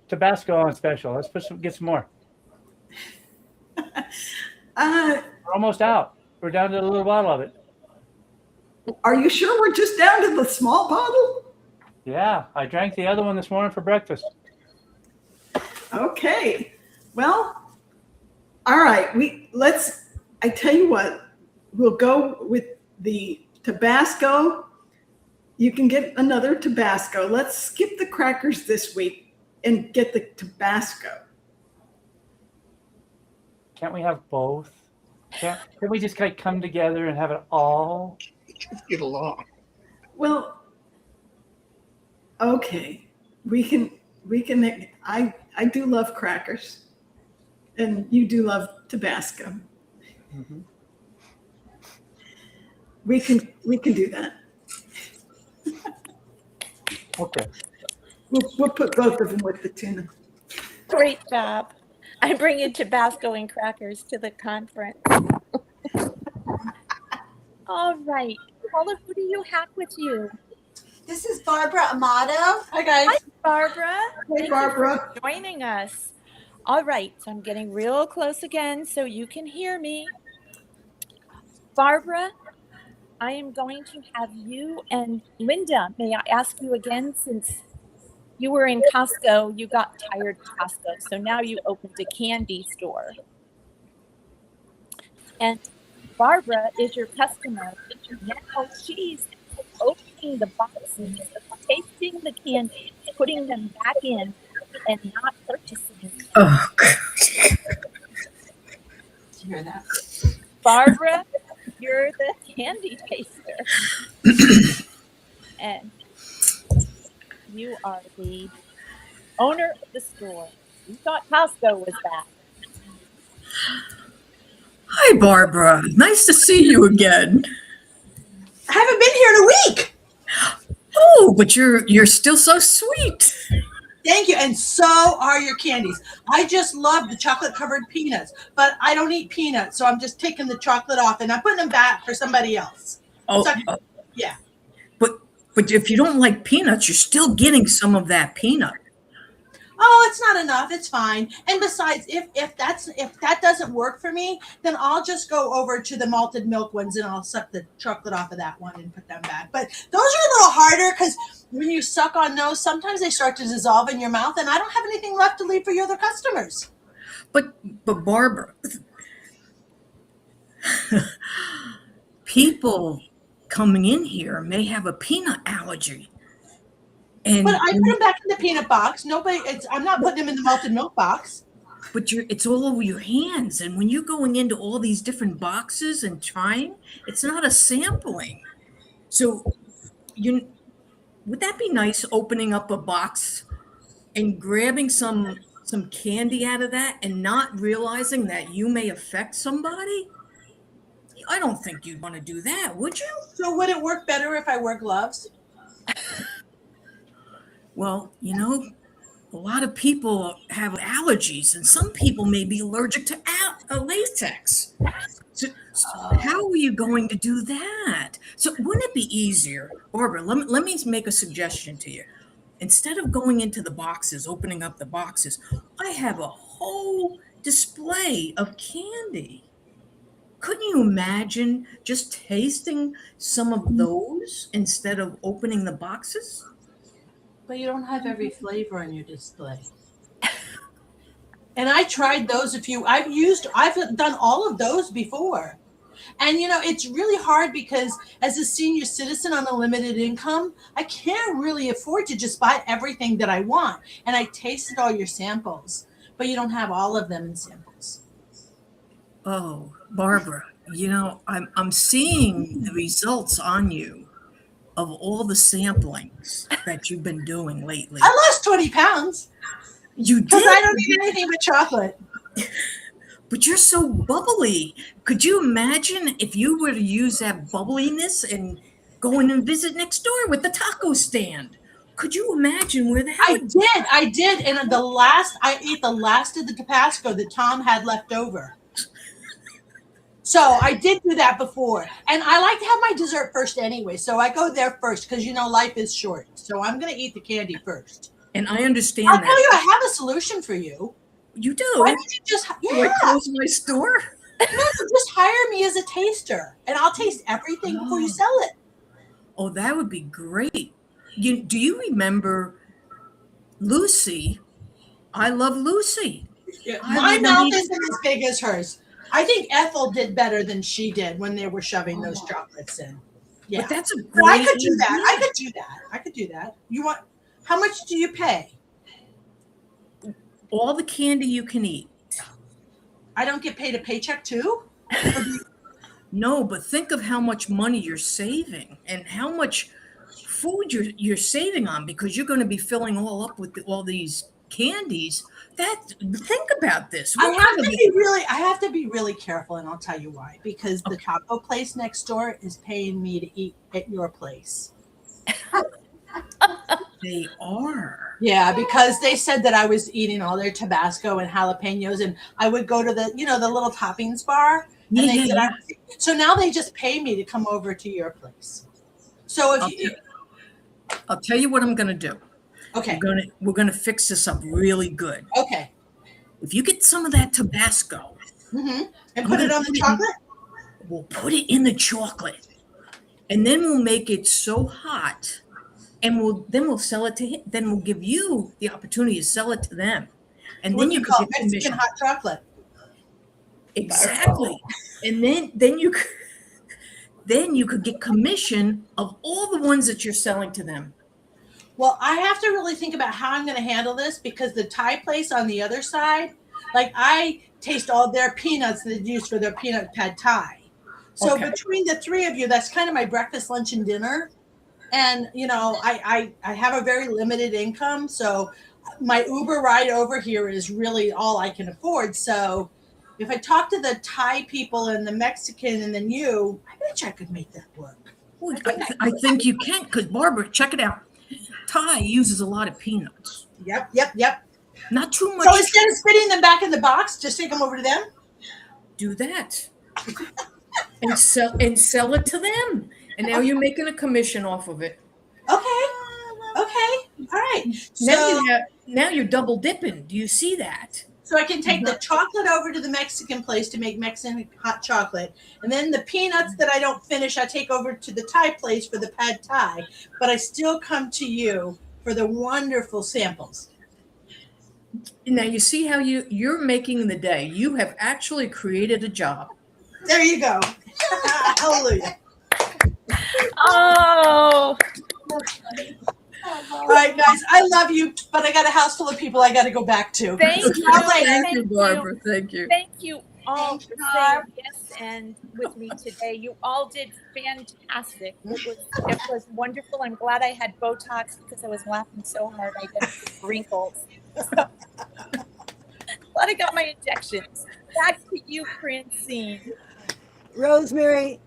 Tabasco on special. Let's get some more. We're almost out. We're down to a little bottle of it. Are you sure we're just down to the small bottle? Yeah, I drank the other one this morning for breakfast. Okay. Well, all right. I tell you what, we'll go with the Tabasco. You can get another Tabasco. Let's skip the crackers this week and get the Tabasco. Can't we have both? Can we just come together and have it all? Get along. Well, okay. We can I do love crackers. And you do love Tabasco. Mm-hmm. We can do that. Okay. We'll put both of them with the tuna. Great job. I'm bringing Tabasco and crackers to the conference. All right. Paula, who do you have with you? This is Barbara Amato. Hi, guys. Hi, Barbara. Hey, Barbara. Thank you for joining us. All right. So I'm getting real close again so you can hear me. Barbara, I am going to have you and Linda, may I ask you again, since you were in Costco, you got tired of Costco, so now you opened a candy store. And Barbara is your customer. Now she's opening the boxes, tasting the candy, putting them back in, and not purchasing. Oh, Did you hear that? Barbara, you're the candy taster. And you are the owner of the store. You thought Costco was back. hi, Barbara. Nice to see you again. I haven't been here in a week. Oh, but you're still so sweet. Thank you. And so are your candies. I just love the chocolate covered peanuts, but I don't eat peanuts. So I'm just taking the chocolate off and I'm putting them back for somebody else. Oh, So, yeah. but if you don't like peanuts, you're still getting some of that peanut. Oh, it's not enough. It's fine. And besides, if that doesn't work for me, then I'll just go over to the malted milk ones and I'll suck the chocolate off of that one and put them back. But those are a little harder because when you suck on those, sometimes they start to dissolve in your mouth, and I don't have anything left to leave for your other customers. But Barbara, people coming in here may have a peanut allergy. And But I put them back in the peanut box. I'm not putting them in the malted milk box. But it's all over your hands. And when you're going into all these different boxes and trying, it's not a sampling. So would that be nice, opening up a box and grabbing some candy out of that and not realizing that you may affect somebody? I don't think you'd want to do that, would you? So would it work better if I wear gloves? Well, a lot of people have allergies, and some people may be allergic to latex. So how are you going to do that? So wouldn't it be easier, Barbara? Let me make a suggestion to you. Instead of going into the boxes, opening up the boxes, I have a whole display of candy. Couldn't you imagine just tasting some of those instead of opening the boxes? But you don't have every flavor on your display. And I tried those I've done all of those before. And it's really hard because as a senior citizen on a limited income, I can't really afford to just buy everything that I want. And I tasted all your samples, but you don't have all of them in samples. Oh, Barbara, I'm seeing the results on you of all the samplings that you've been doing lately. I lost 20 pounds. You did? Because I don't eat anything but chocolate. But you're so bubbly. Could you imagine if you were to use that bubbliness and go in and visit next door with the taco stand? Could you imagine where that I did. And I ate the last of the Tabasco that Tom had left over. So I did do that before. And I like to have my dessert first anyway. So I go there first because, life is short. So I'm going to eat the candy first. And I understand I'll that. tell you, I have a solution for you. You do? Why don't you just close my store? No, just hire me as a taster. And I'll taste everything before you sell it. Oh, that would be great. Do you remember Lucy? I love Lucy. My mouth isn't as big as hers. I think Ethel did better than she did when they were shoving those chocolates in. Yeah, but that's a great. I could do that. I could do that. How much do you pay? All the candy you can eat. I don't get paid a paycheck too? No, but think of how much money you're saving and how much food you're saving on, because you're going to be filling all up with all these candies. Think about this. I have to be really careful, and I'll tell you why. Because the taco place next door is paying me to eat at your place. They are. Yeah, because they said that I was eating all their Tabasco and jalapenos, and I would go to the little toppings bar. So now they just pay me to come over to your place. So I'll tell you what I'm going to do. Okay. We're going to fix this up really good. Okay. If you get some of that Tabasco. And put it on the chocolate? We'll put it in the chocolate. And then we'll make it so hot. And we'll sell it to him. Then we'll give you the opportunity to sell it to them. And then you could get Mexican hot chocolate. Exactly. And then you could get commission of all the ones that you're selling to them. Well, I have to really think about how I'm going to handle this, because the Thai place on the other side, I taste all their peanuts that they use for their peanut pad Thai. So between the three of you, that's kind of my breakfast, lunch, and dinner. And, I have a very limited income. So my Uber ride over here is really all I can afford. So if I talk to the Thai people and the Mexican and then you, I bet you I could make that work. Well, I think you can, because Barbara, check it out. Ty uses a lot of peanuts. Yep. Not too much. So instead of spitting them back in the box, just take them over to them? Do that. and sell it to them. And now you're making a commission off of it. Okay. All right. Now you're double dipping. Do you see that? So I can take the chocolate over to the Mexican place to make Mexican hot chocolate. And then the peanuts that I don't finish, I take over to the Thai place for the pad Thai. But I still come to you for the wonderful samples. Now you see how you're making the day. You have actually created a job. There you go. Hallelujah. Oh. All right, guys. I love you, but I got a house full of people I got to go back to. Thank you. Thank you, Barbara. Thank you. Thank you all for saying yes and with me today. You all did fantastic. It was wonderful. I'm glad I had Botox because I was laughing so hard I got wrinkles. So, glad I got my injections. Back to you, Francine. Rosemary,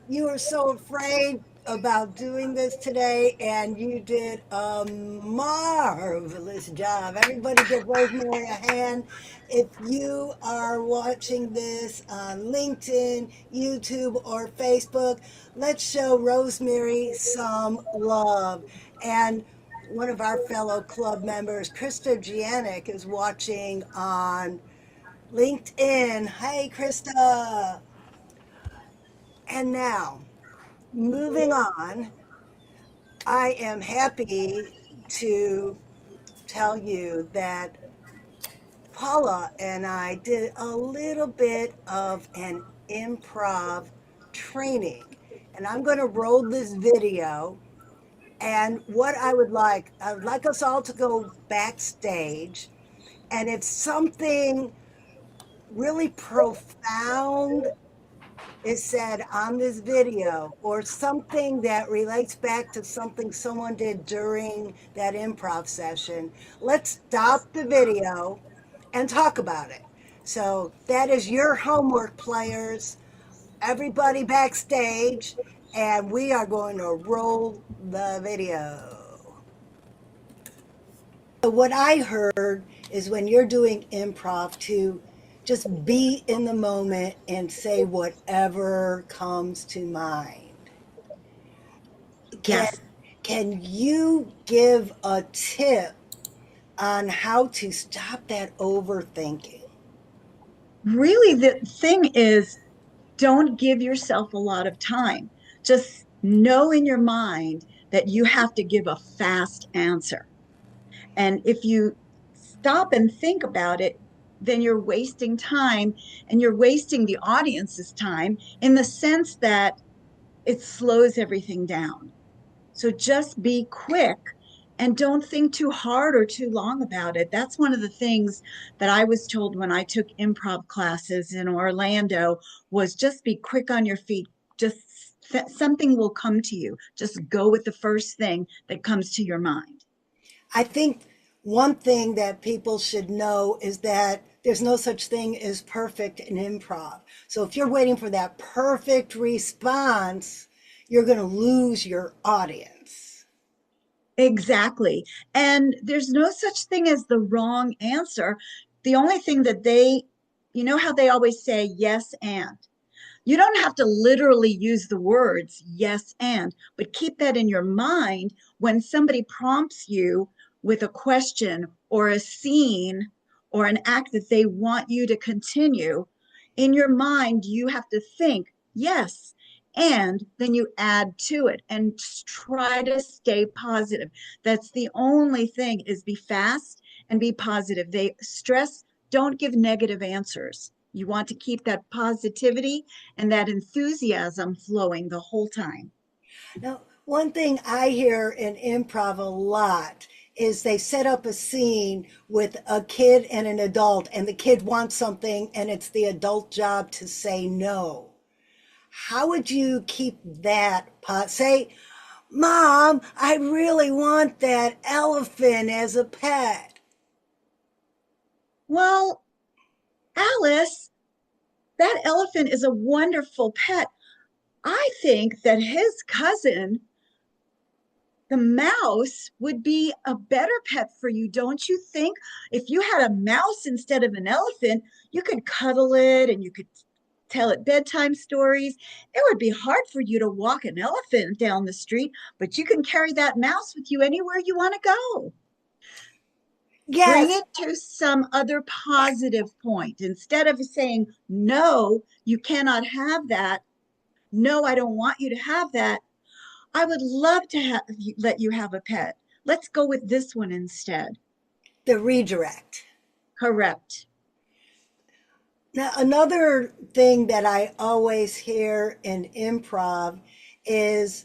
you were so afraid about doing this today, and you did a marvelous job. Everybody give Rosemary a hand. If you are watching this on LinkedIn, YouTube, or Facebook, let's show Rosemary some love. And one of our fellow club members, Krista Giannick, is watching on LinkedIn. Hey, Krista. And now, moving on, I am happy to tell you that Paula and I did a little bit of an improv training. And I'm going to roll this video. And what I would like us all to go backstage. And if something really profound is said on this video, or something that relates back to something someone did during that improv session, let's stop the video and talk about it. So that is your homework, players. Everybody backstage, and we are going to roll the video. What I heard is when you're doing improv to just be in the moment and say whatever comes to mind. Yes. Can you give a tip on how to stop that overthinking? Really, the thing is, don't give yourself a lot of time. Just know in your mind that you have to give a fast answer. And if you stop and think about it, then you're wasting time, and you're wasting the audience's time in the sense that it slows everything down. So just be quick and don't think too hard or too long about it. That's one of the things that I was told when I took improv classes in Orlando, was just be quick on your feet. Just something will come to you. Just go with the first thing that comes to your mind. I think one thing that people should know is that there's no such thing as perfect in improv. So if you're waiting for that perfect response, you're going to lose your audience. Exactly. And there's no such thing as the wrong answer. The only thing that you know how they always say yes and. You don't have to literally use the words yes and, but keep that in your mind when somebody prompts you with a question or a scene or an act that they want you to continue. In your mind, you have to think yes, and then you add to it and try to stay positive. That's the only thing, is be fast and be positive. They stress, don't give negative answers. You want to keep that positivity and that enthusiasm flowing the whole time. Now, one thing I hear in improv a lot is they set up a scene with a kid and an adult, and the kid wants something, and it's the adult job to say no. How would you keep that? Say, Mom, I really want that elephant as a pet. Well, Alice, that elephant is a wonderful pet. I think that his cousin The mouse would be a better pet for you, don't you think? If you had a mouse instead of an elephant, you could cuddle it and you could tell it bedtime stories. It would be hard for you to walk an elephant down the street, but you can carry that mouse with you anywhere you want to go. Bring Yes, it to some other positive point. Instead of saying, no, you cannot have that. No, I don't want you to have that. I would love to let you have a pet. Let's go with this one instead. the redirect. Correct. Now, another thing that I always hear in improv is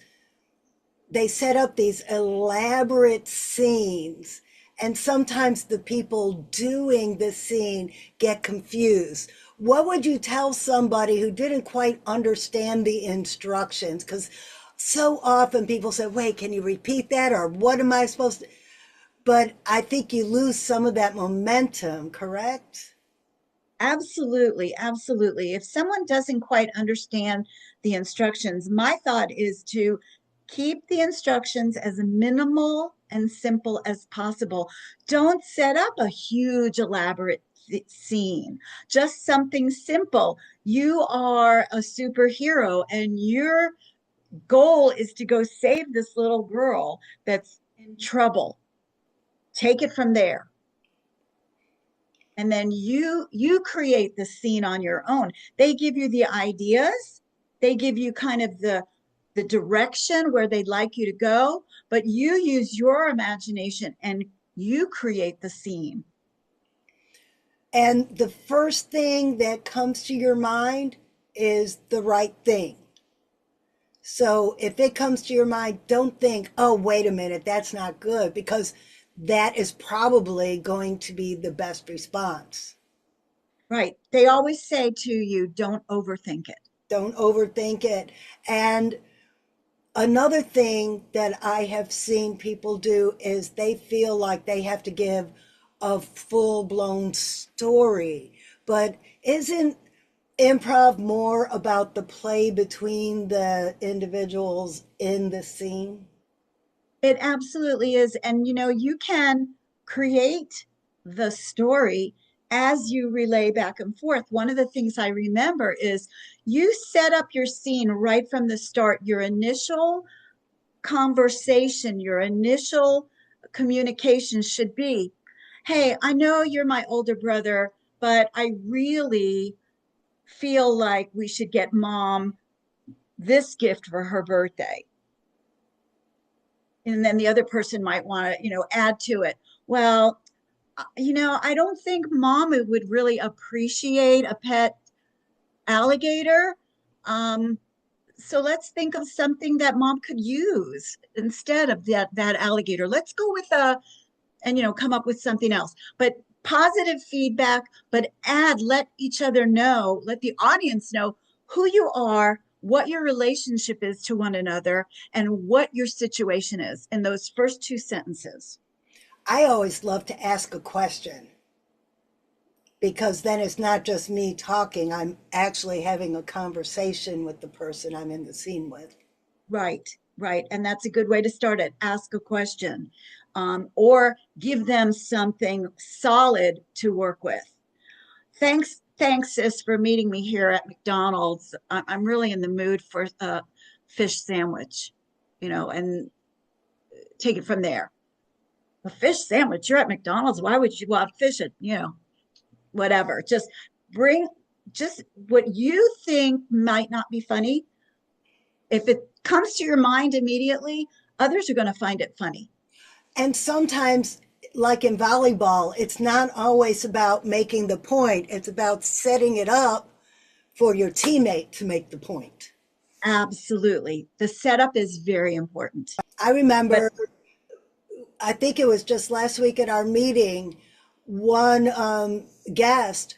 they set up these elaborate scenes, and sometimes the people doing the scene get confused. What would you tell somebody who didn't quite understand the instructions? Because so often people say, wait, can you repeat that? Or what am I supposed to? But I think you lose some of that momentum, correct? Absolutely. Absolutely. If someone doesn't quite understand the instructions, my thought is to keep the instructions as minimal and simple as possible. Don't set up a huge, elaborate scene, just something simple. You are a superhero and your goal is to go save this little girl that's in trouble. Take it from there. And then you create the scene on your own. They give you the ideas, they give you kind of the direction where they'd like you to go, but you use your imagination and you create the scene. And the first thing that comes to your mind is the right thing. So if it comes to your mind, don't think, oh, wait a minute, that's not good, because that is probably going to be the best response. Right. They always say to you, don't overthink it. Don't overthink it. And another thing that I have seen people do is they feel like they have to give a full blown story. But isn't improv more about the play between the individuals in the scene? It absolutely is. And you can create the story as you relay back and forth. One of the things I remember is you set up your scene right from the start. Your initial conversation, your initial communication should be, hey, I know you're my older brother, but I really feel like we should get mom this gift for her birthday. And then the other person might want to, add to it. Well, I don't think mom would really appreciate a pet alligator. So let's think of something that mom could use instead of that alligator. Let's go with and come up with something else. But positive feedback, but let each other know, let the audience know who you are, what your relationship is to one another, and what your situation is in those first two sentences. I always love to ask a question, because then it's not just me talking, I'm actually having a conversation with the person I'm in the scene with. Right, right. And that's a good way to start it. Ask a question, or give them something solid to work with. Thanks, sis, for meeting me here at McDonald's. I'm really in the mood for a fish sandwich, and take it from there. A fish sandwich? You're at McDonald's. Why would you want fish it? Whatever. Just what you think might not be funny. If it comes to your mind immediately, others are going to find it funny. And sometimes, like in volleyball, it's not always about making the point, it's about setting it up for your teammate to make the point. Absolutely. The setup is very important. I remember, I think it was just last week at our meeting, one guest,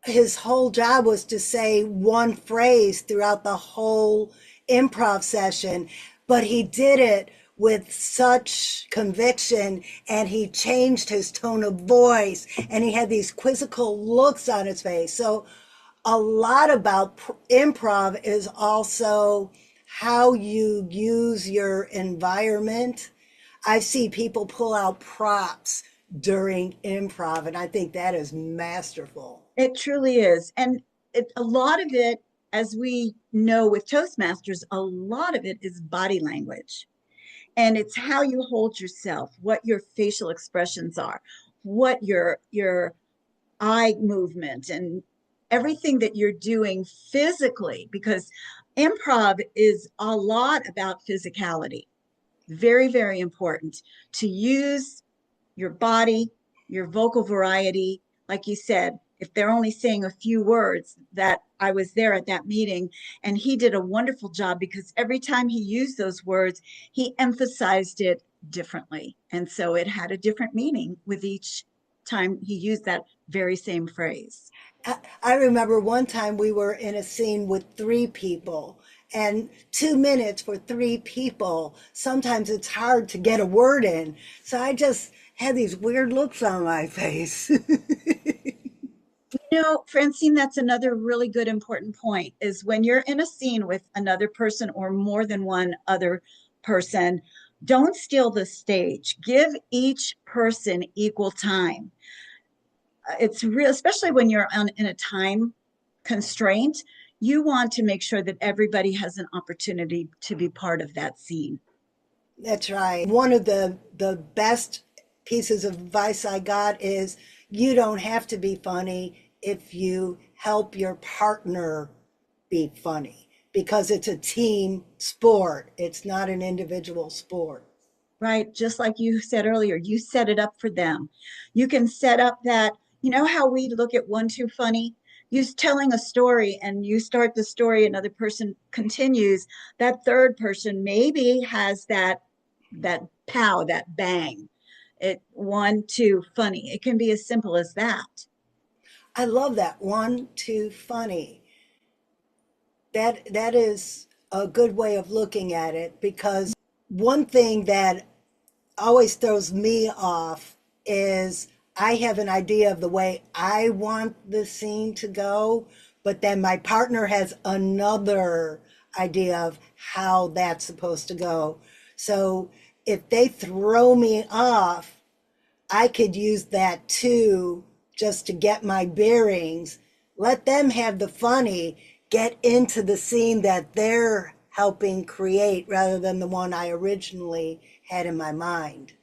his whole job was to say one phrase throughout the whole improv session, but he did it with such conviction, and he changed his tone of voice, and he had these quizzical looks on his face. So a lot about improv is also how you use your environment I see people pull out props during improv, and I think that is masterful. It truly is. And a lot of it, as we know with Toastmasters, a lot of it is body language. And it's how you hold yourself, what your facial expressions are, what your eye movement and everything that you're doing physically, because improv is a lot about physicality. Very, very important to use your body, your vocal variety. Like you said, if they're only saying a few words, that I was there at that meeting and he did a wonderful job because every time he used those words, he emphasized it differently. And so it had a different meaning with each time he used that very same phrase. I remember one time we were in a scene with 3 people, and 2 minutes for 3 people, sometimes it's hard to get a word in. So I just had these weird looks on my face. You know, Francine, that's another really good important point is when you're in a scene with another person or more than one other person, don't steal the stage. Give each person equal time. It's real, especially when you're in a time constraint. You want to make sure that everybody has an opportunity to be part of that scene. That's right. One of the best pieces of advice I got is you don't have to be funny if you help your partner be funny, because it's a team sport. It's not an individual sport. Right? Just like you said earlier, you set it up for them. You can set up that, you know how we look at one too funny? You telling a story and you start the story, another person continues. That third person maybe has that pow, that bang. It one too funny. It can be as simple as that. I love that. One too funny. That is a good way of looking at it, because one thing that always throws me off is I have an idea of the way I want the scene to go, but then my partner has another idea of how that's supposed to go. So if they throw me off, I could use that too, just to get my bearings. Let them have the funny, get into the scene that they're helping create rather than the one I originally had in my mind.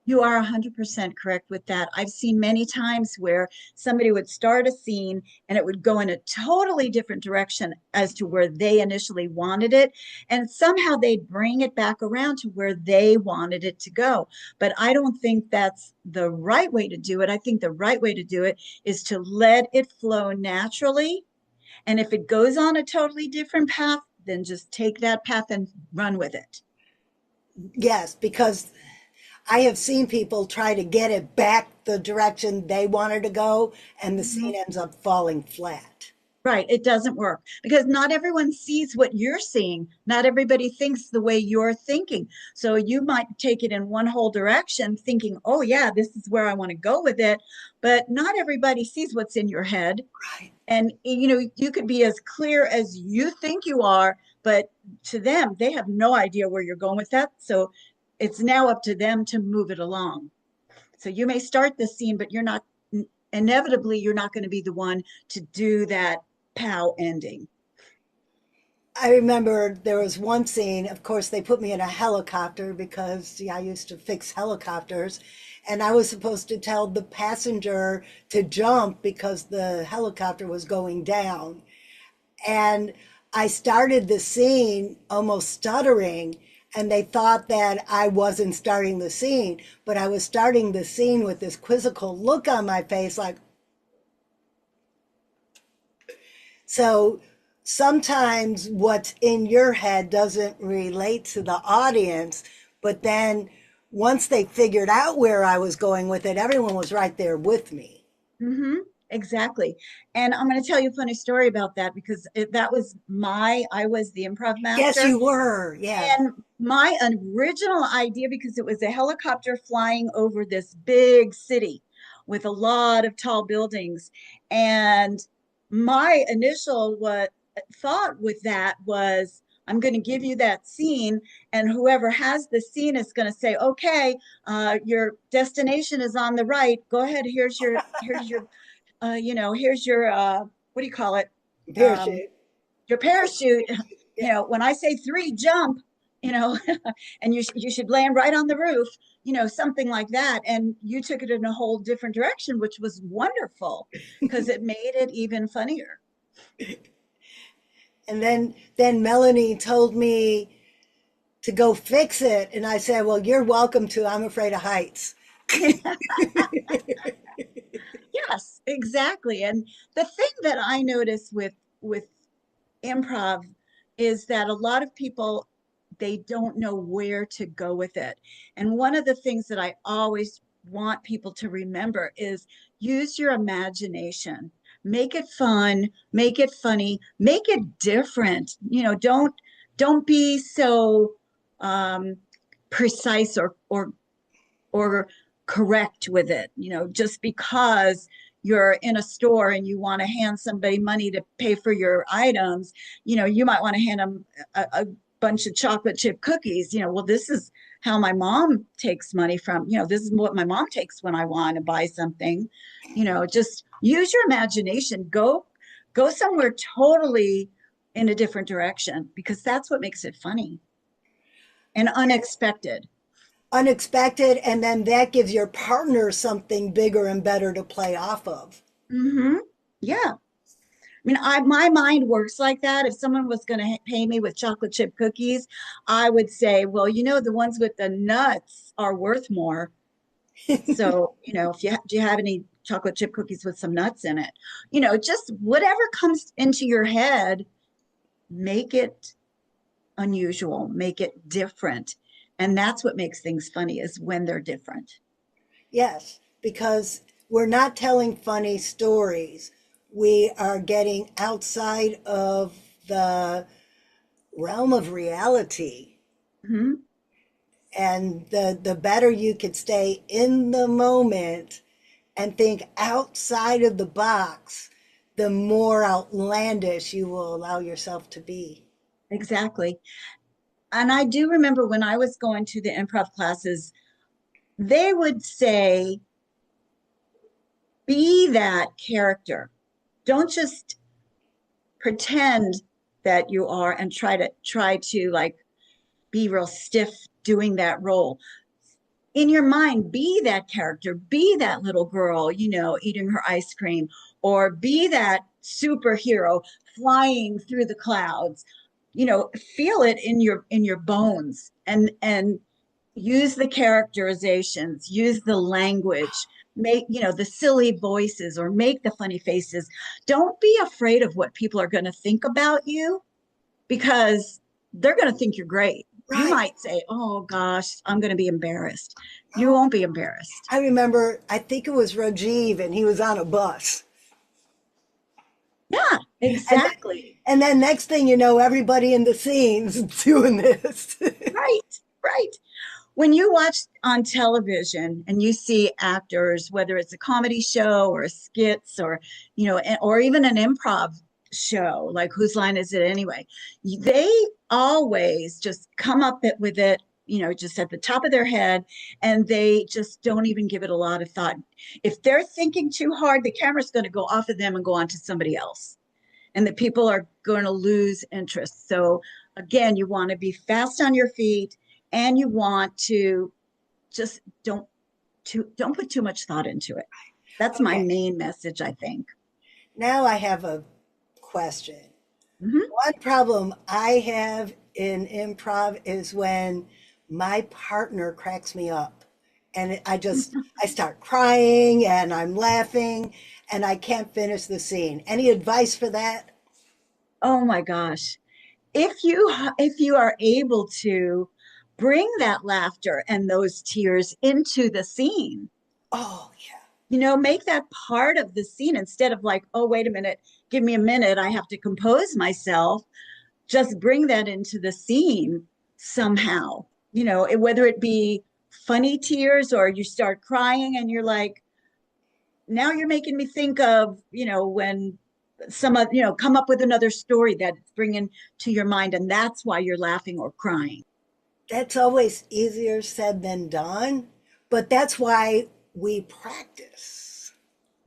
You are 100% correct with that. I've seen many times where somebody would start a scene and it would go in a totally different direction as to where they initially wanted it. And somehow they'd bring it back around to where they wanted it to go. But I don't think that's the right way to do it. I think the right way to do it is to let it flow naturally. And if it goes on a totally different path, then just take that path and run with it. Yes, because I have seen people try to get it back the direction they wanted to go, and the scene ends up falling flat. Right. It doesn't work because not everyone sees what you're seeing. Not everybody thinks the way you're thinking. So you might take it in one whole direction thinking, oh, yeah, this is where I want to go with it. But not everybody sees what's in your head. Right. And, you know, you could be as clear as you think you are, but to them, they have no idea where you're going with that. So it's now up to them to move it along. So you may start the scene, but you're not, inevitably, you're not going to be the one to do that pow ending. I remember there was one scene, of course, they put me in a helicopter because I used to fix helicopters. And I was supposed to tell the passenger to jump because the helicopter was going down. And I started the scene almost stuttering, and they thought that I wasn't starting the scene, but I was starting the scene with this quizzical look on my face, like, so sometimes what's in your head doesn't relate to the audience, but then once they figured out where I was going with it, everyone was right there with me. Mm-hmm. Exactly. And I'm going to tell you a funny story about that because that was I was the improv master. Yes, you were. Yeah. And my original idea, because it was a helicopter flying over this big city with a lot of tall buildings. And my initial thought with that was I'm going to give you that scene, and whoever has the scene is going to say, okay, your destination is on the right. Go ahead. Here's your, here's your, what do you call it? Parachute. Your parachute. Yeah. When I say 3, jump, and you should land right on the roof, something like that. And you took it in a whole different direction, which was wonderful because it made it even funnier. And then Melanie told me to go fix it, and I said, "Well, you're welcome to. I'm afraid of heights." Yes, exactly. And the thing that I notice with improv is that a lot of people, they don't know where to go with it. And one of the things that I always want people to remember is use your imagination. Make it fun, make it funny, make it different. Don't be so precise or correct with it, just because you're in a store and you want to hand somebody money to pay for your items, you might want to hand them a bunch of chocolate chip cookies. Well, this is how my mom takes money from, this is what my mom takes when I want to buy something. Just use your imagination. Go somewhere totally in a different direction, because that's what makes it funny and unexpected. Unexpected, and then that gives your partner something bigger and better to play off of. Mm-hmm. Yeah. My mind works like that. If someone was going to pay me with chocolate chip cookies, I would say, well, the ones with the nuts are worth more. So, if do you have any chocolate chip cookies with some nuts in it? Just whatever comes into your head, make it unusual, make it different. And that's what makes things funny, is when they're different. Yes, because we're not telling funny stories. We are getting outside of the realm of reality. Mm-hmm. And the better you could stay in the moment and think outside of the box, the more outlandish you will allow yourself to be. Exactly. And I do remember when I was going to the improv classes, they would say, be that character. Don't just pretend that you are and try to like be real stiff doing that role. In your mind, be that character, be that little girl, eating her ice cream, or be that superhero flying through the clouds. Feel it in your bones, and use the characterizations, use the language, make, the silly voices, or make the funny faces. Don't be afraid of what people are going to think about you, because they're going to think you're great. You Right. might say, oh gosh, I'm going to be embarrassed. You won't be embarrassed. I remember, I think it was Rajiv, and he was on a bus. Yeah, exactly. And then next thing you know, everybody in the scene's doing this. Right. When you watch on television and you see actors, whether it's a comedy show or a skits or even an improv show, like Whose Line Is It Anyway? They always just come up with it, just at the top of their head, and they just don't even give it a lot of thought. If they're thinking too hard, the camera's going to go off of them and go on to somebody else, and the people are going to lose interest. So again, you want to be fast on your feet, and you want to just don't put too much thought into it. That's my Okay. main message, I think. Now I have a question. Mhm. One problem I have in improv is when my partner cracks me up, and I start crying and I'm laughing and I can't finish the scene. Any advice for that? Oh my gosh. If you are able to bring that laughter and those tears into the scene, Oh, yeah. make that part of the scene, instead of like, oh, wait a minute, give me a minute, I have to compose myself. Just bring that into the scene somehow, whether it be funny tears or you start crying and you're like, now you're making me think of, when some of, come up with another story that's bringing to your mind, and that's why you're laughing or crying. That's always easier said than done, but that's why we practice.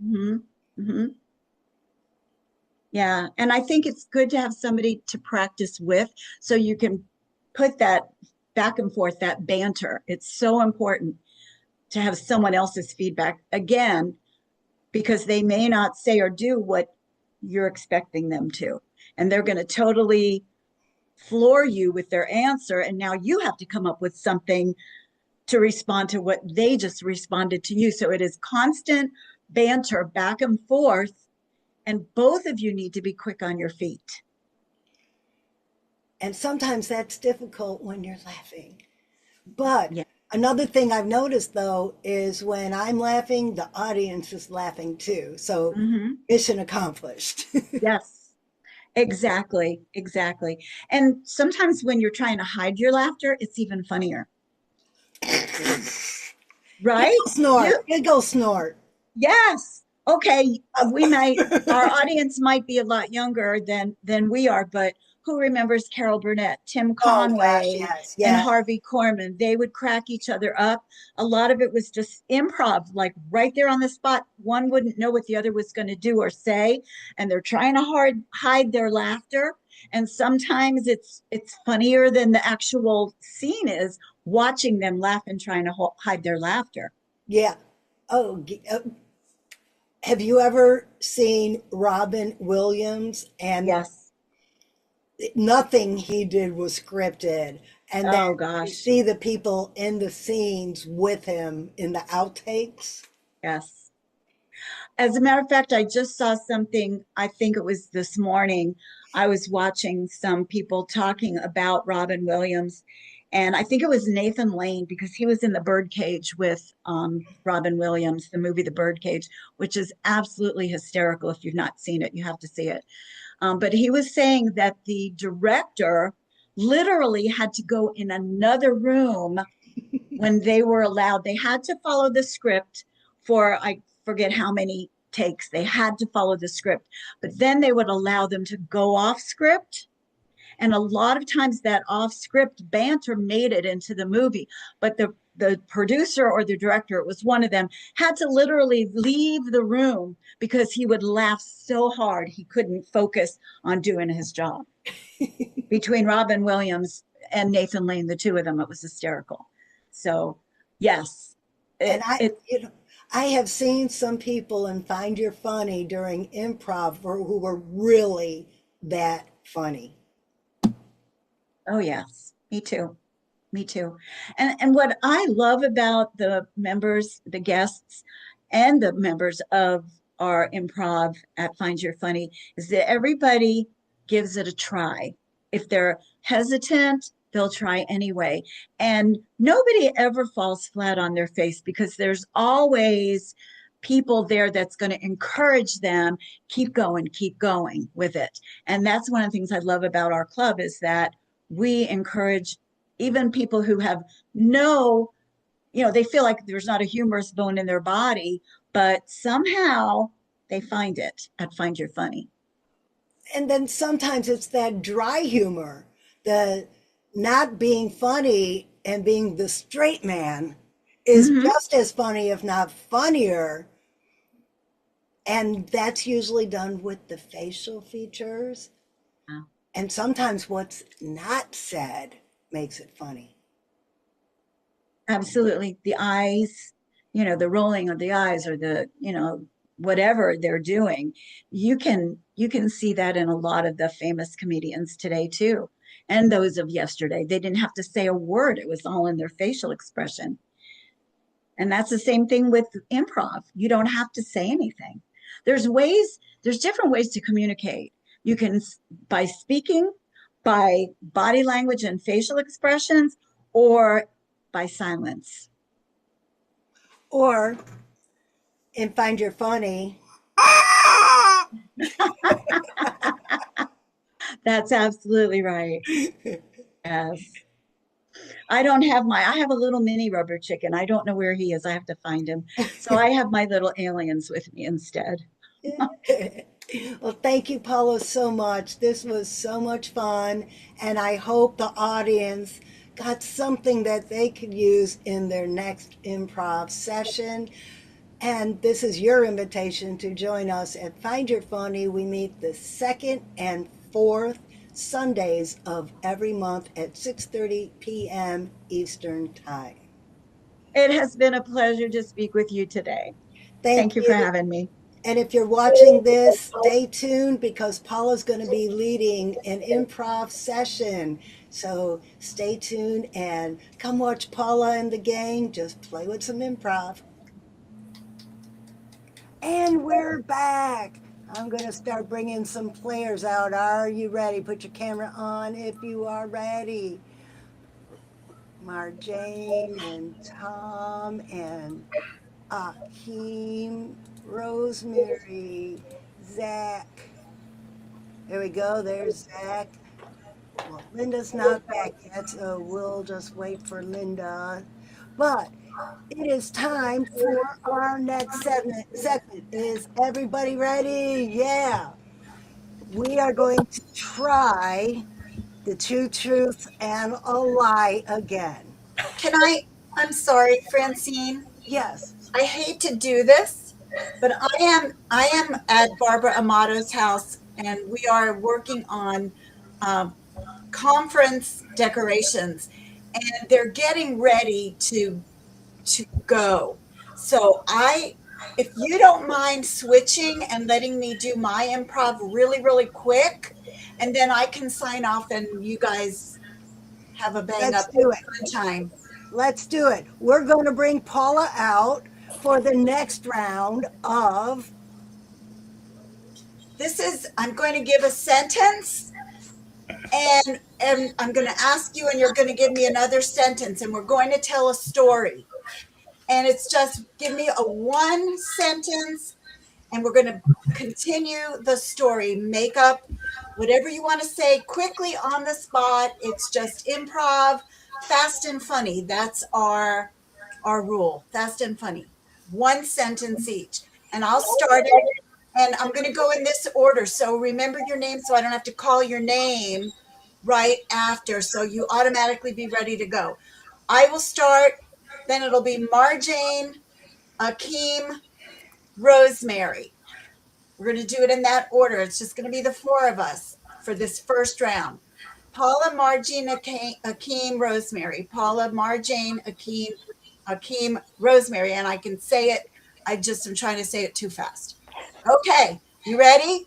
Mm-hmm. Mm-hmm. Yeah, and I think it's good to have somebody to practice with so you can put that back and forth, that banter. It's so important to have someone else's feedback again, because they may not say or do what you're expecting them to. And they're going to totally floor you with their answer. And now you have to come up with something to respond to what they just responded to you. So it is constant banter back and forth. And both of you need to be quick on your feet. And sometimes that's difficult when you're laughing. But Yeah. another thing I've noticed though is when I'm laughing, the audience is laughing too. So mission accomplished. Yes, exactly. Exactly. And sometimes when you're trying to hide your laughter, it's even funnier. Right? Giggle snort. Giggle snort. Yes. Okay. Our audience might be a lot younger than we are, but who remembers Carol Burnett, Tim Oh gosh, Conway, yes, and yes. Harvey Korman? They would crack each other up. A lot of it was just improv, like right there on the spot. One wouldn't know what the other was going to do or say, and they're trying to hide their laughter. And sometimes it's funnier than the actual scene is, watching them laugh and trying to hide their laughter. Yeah. Oh, have you ever seen Robin Williams? And Yes. nothing he did was scripted. And then Oh you gosh. see the people in the scenes with him in the outtakes. Yes. As a matter of fact, I just saw something, I think it was this morning. I was watching some people talking about Robin Williams, and I think it was Nathan Lane, because he was in The Birdcage with Robin Williams, the movie The Birdcage, which is absolutely hysterical. If you've not seen it, you have to see it. But he was saying that the director literally had to go in another room when they were allowed. They had to follow the script for, I forget how many takes. They had to follow the script, but then they would allow them to go off script. And a lot of times that off script banter made it into the movie, but the producer or the director, it was one of them, had to literally leave the room because he would laugh so hard he couldn't focus on doing his job. Between Robin Williams and Nathan Lane, the two of them, it was hysterical. So yes. And I have seen some people in Find Your Funny during improv who were really that funny. Oh yes, me too. Me too. And what I love about the members, the guests, and the members of our improv at Find Your Funny is that everybody gives it a try. If they're hesitant, they'll try anyway. And nobody ever falls flat on their face, because there's always people there that's going to encourage them, keep going with it. And that's one of the things I love about our club, is that we encourage even people who have they feel like there's not a humorous bone in their body, but somehow they find it at Find Your Funny. And then sometimes it's that dry humor, the not being funny and being the straight man is just as funny, if not funnier. And that's usually done with the facial features. Wow. And sometimes what's not said makes it funny. Absolutely. The eyes, the rolling of the eyes, or the, whatever they're doing. You can see that in a lot of the famous comedians today too. And those of yesterday. They didn't have to say a word. It was all in their facial expression. And that's the same thing with improv. You don't have to say anything. There's different ways to communicate. You can, by speaking, by body language and facial expressions, or by silence. Or in Find Your Funny. That's absolutely right. Yes. I have a little mini rubber chicken. I don't know where he is. I have to find him. So I have my little aliens with me instead. Well, thank you, Paulo, so much. This was so much fun, and I hope the audience got something that they could use in their next improv session. And this is your invitation to join us at Find Your Funny. We meet the second and fourth Sundays of every month at 6:30 p.m. Eastern Time. It has been a pleasure to speak with you today. Thank Thank you for you. having me. And if you're watching this, stay tuned because Paula's going to be leading an improv session. So stay tuned and come watch Paula and the gang just play with some improv. And we're back. I'm going to start bringing some players out. Are you ready? Put your camera on if you are ready. Marjane and Tom and Akeem, Rosemary, Zach. There we go. There's Zach. Well, Linda's not back yet, so we'll just wait for Linda. But it is time for our next segment. Is everybody ready? Yeah. We are going to try the two truths and a lie again. I'm sorry, Francine. Yes. I hate to do this, but I am at Barbara Amato's house, and we are working on conference decorations, and they're getting ready to go. So if you don't mind switching and letting me do my improv really, really quick, and then I can sign off and you guys have a bang Let's up do it. time. Let's do it. We're going to bring Paula out for the next round of. I'm going to give a sentence, and I'm going to ask you, and you're going to give me another sentence, and we're going to tell a story. And it's just give me a one sentence, and we're going to continue the story. Make up whatever you want to say quickly on the spot. It's just improv, fast and funny. That's our rule. Fast and funny. One sentence each. And I'll start it. And I'm going to go in this order. So remember your name so I don't have to call your name right after. So you automatically be ready to go. I will start. Then it'll be Marjane, Akeem, Rosemary. We're going to do it in that order. It's just going to be the four of us for this first round. Paula, Marjane, Akeem, Rosemary. Paula, Marjane, Akeem, Rosemary. And I can say it. I just am trying to say it too fast. Okay. You ready?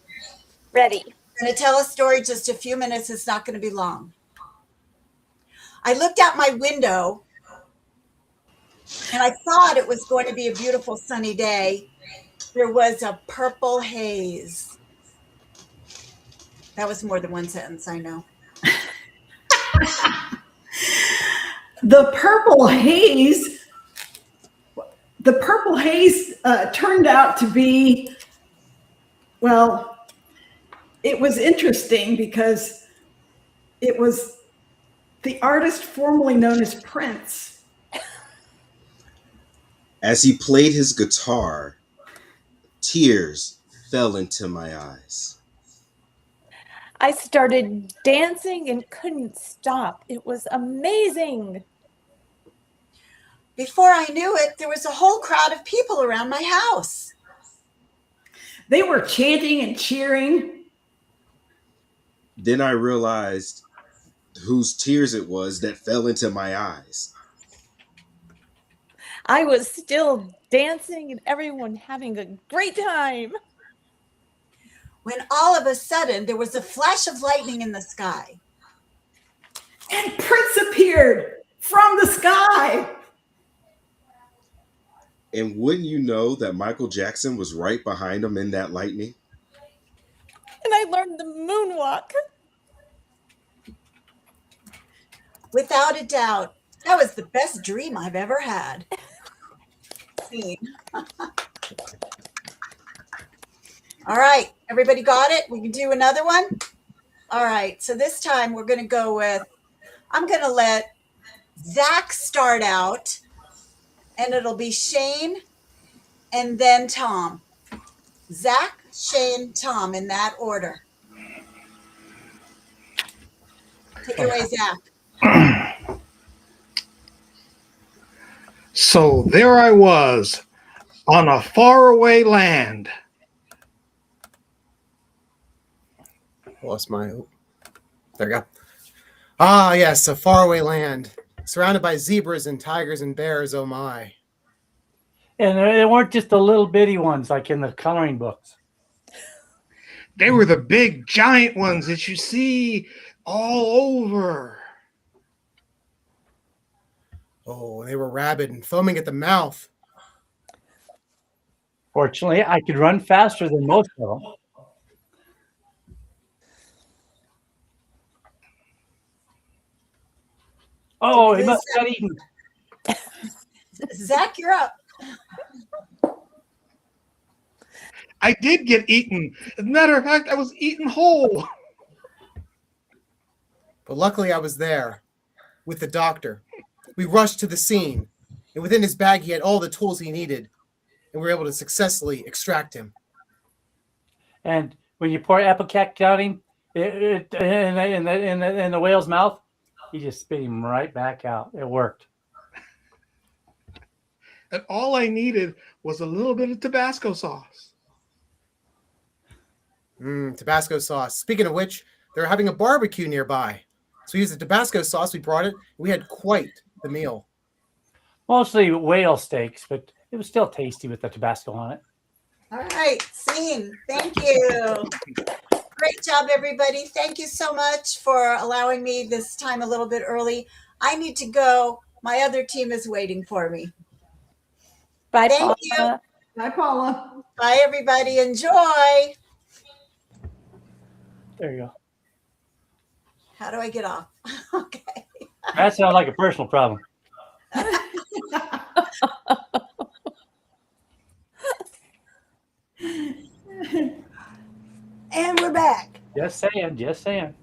Ready. I'm going to tell a story just a few minutes. It's not going to be long. I looked out my window and I thought it was going to be a beautiful sunny day. There was a purple haze. That was more than one sentence, I know. The purple haze turned out to be, well, it was interesting because it was the artist formerly known as Prince. As he played his guitar, tears fell into my eyes. I started dancing and couldn't stop. It was amazing. Before I knew it, there was a whole crowd of people around my house. They were chanting and cheering. Then I realized whose tears it was that fell into my eyes. I was still dancing and everyone having a great time. When all of a sudden there was a flash of lightning in the sky. And Prince appeared from the sky. And wouldn't you know that Michael Jackson was right behind him in that lightning? And I learned the moonwalk. Without a doubt, that was the best dream I've ever had. All right, everybody got it? We can do another one? All right, so this time we're going to go with, I'm going to let Zach start out, and it'll be Shane and then Tom. Zach, Shane, Tom, in that order. Take it away, Zach. So there I was on a faraway land. Lost my. There we go. Ah, yes, a faraway land, surrounded by zebras and tigers and bears. Oh my! And they weren't just the little bitty ones like in the coloring books. They were the big giant ones that you see all over. Oh, they were rabid and foaming at the mouth. Fortunately, I could run faster than most of them. Oh, he must have got eaten. Zach, you're up. I did get eaten. As a matter of fact, I was eaten whole. But luckily, I was there with the doctor. We rushed to the scene, and within his bag, he had all the tools he needed, and we were able to successfully extract him. And when you pour Epicac down him in the whale's mouth, he just spit him right back out. It worked. And all I needed was a little bit of Tabasco sauce. Tabasco sauce. Speaking of which, they're having a barbecue nearby. So we used the Tabasco sauce, we brought it. We had quite the meal. Mostly whale steaks, but it was still tasty with the Tabasco on it. All right, scene. Thank you. Great job, everybody. Thank you so much for allowing me this time a little bit early. I need to go. My other team is waiting for me. Bye, Thank Paula. you. Bye, Paula. Bye, everybody. Enjoy. There you go. How do I get off? Okay. That sounds like a personal problem. And we're back. Just saying, just saying.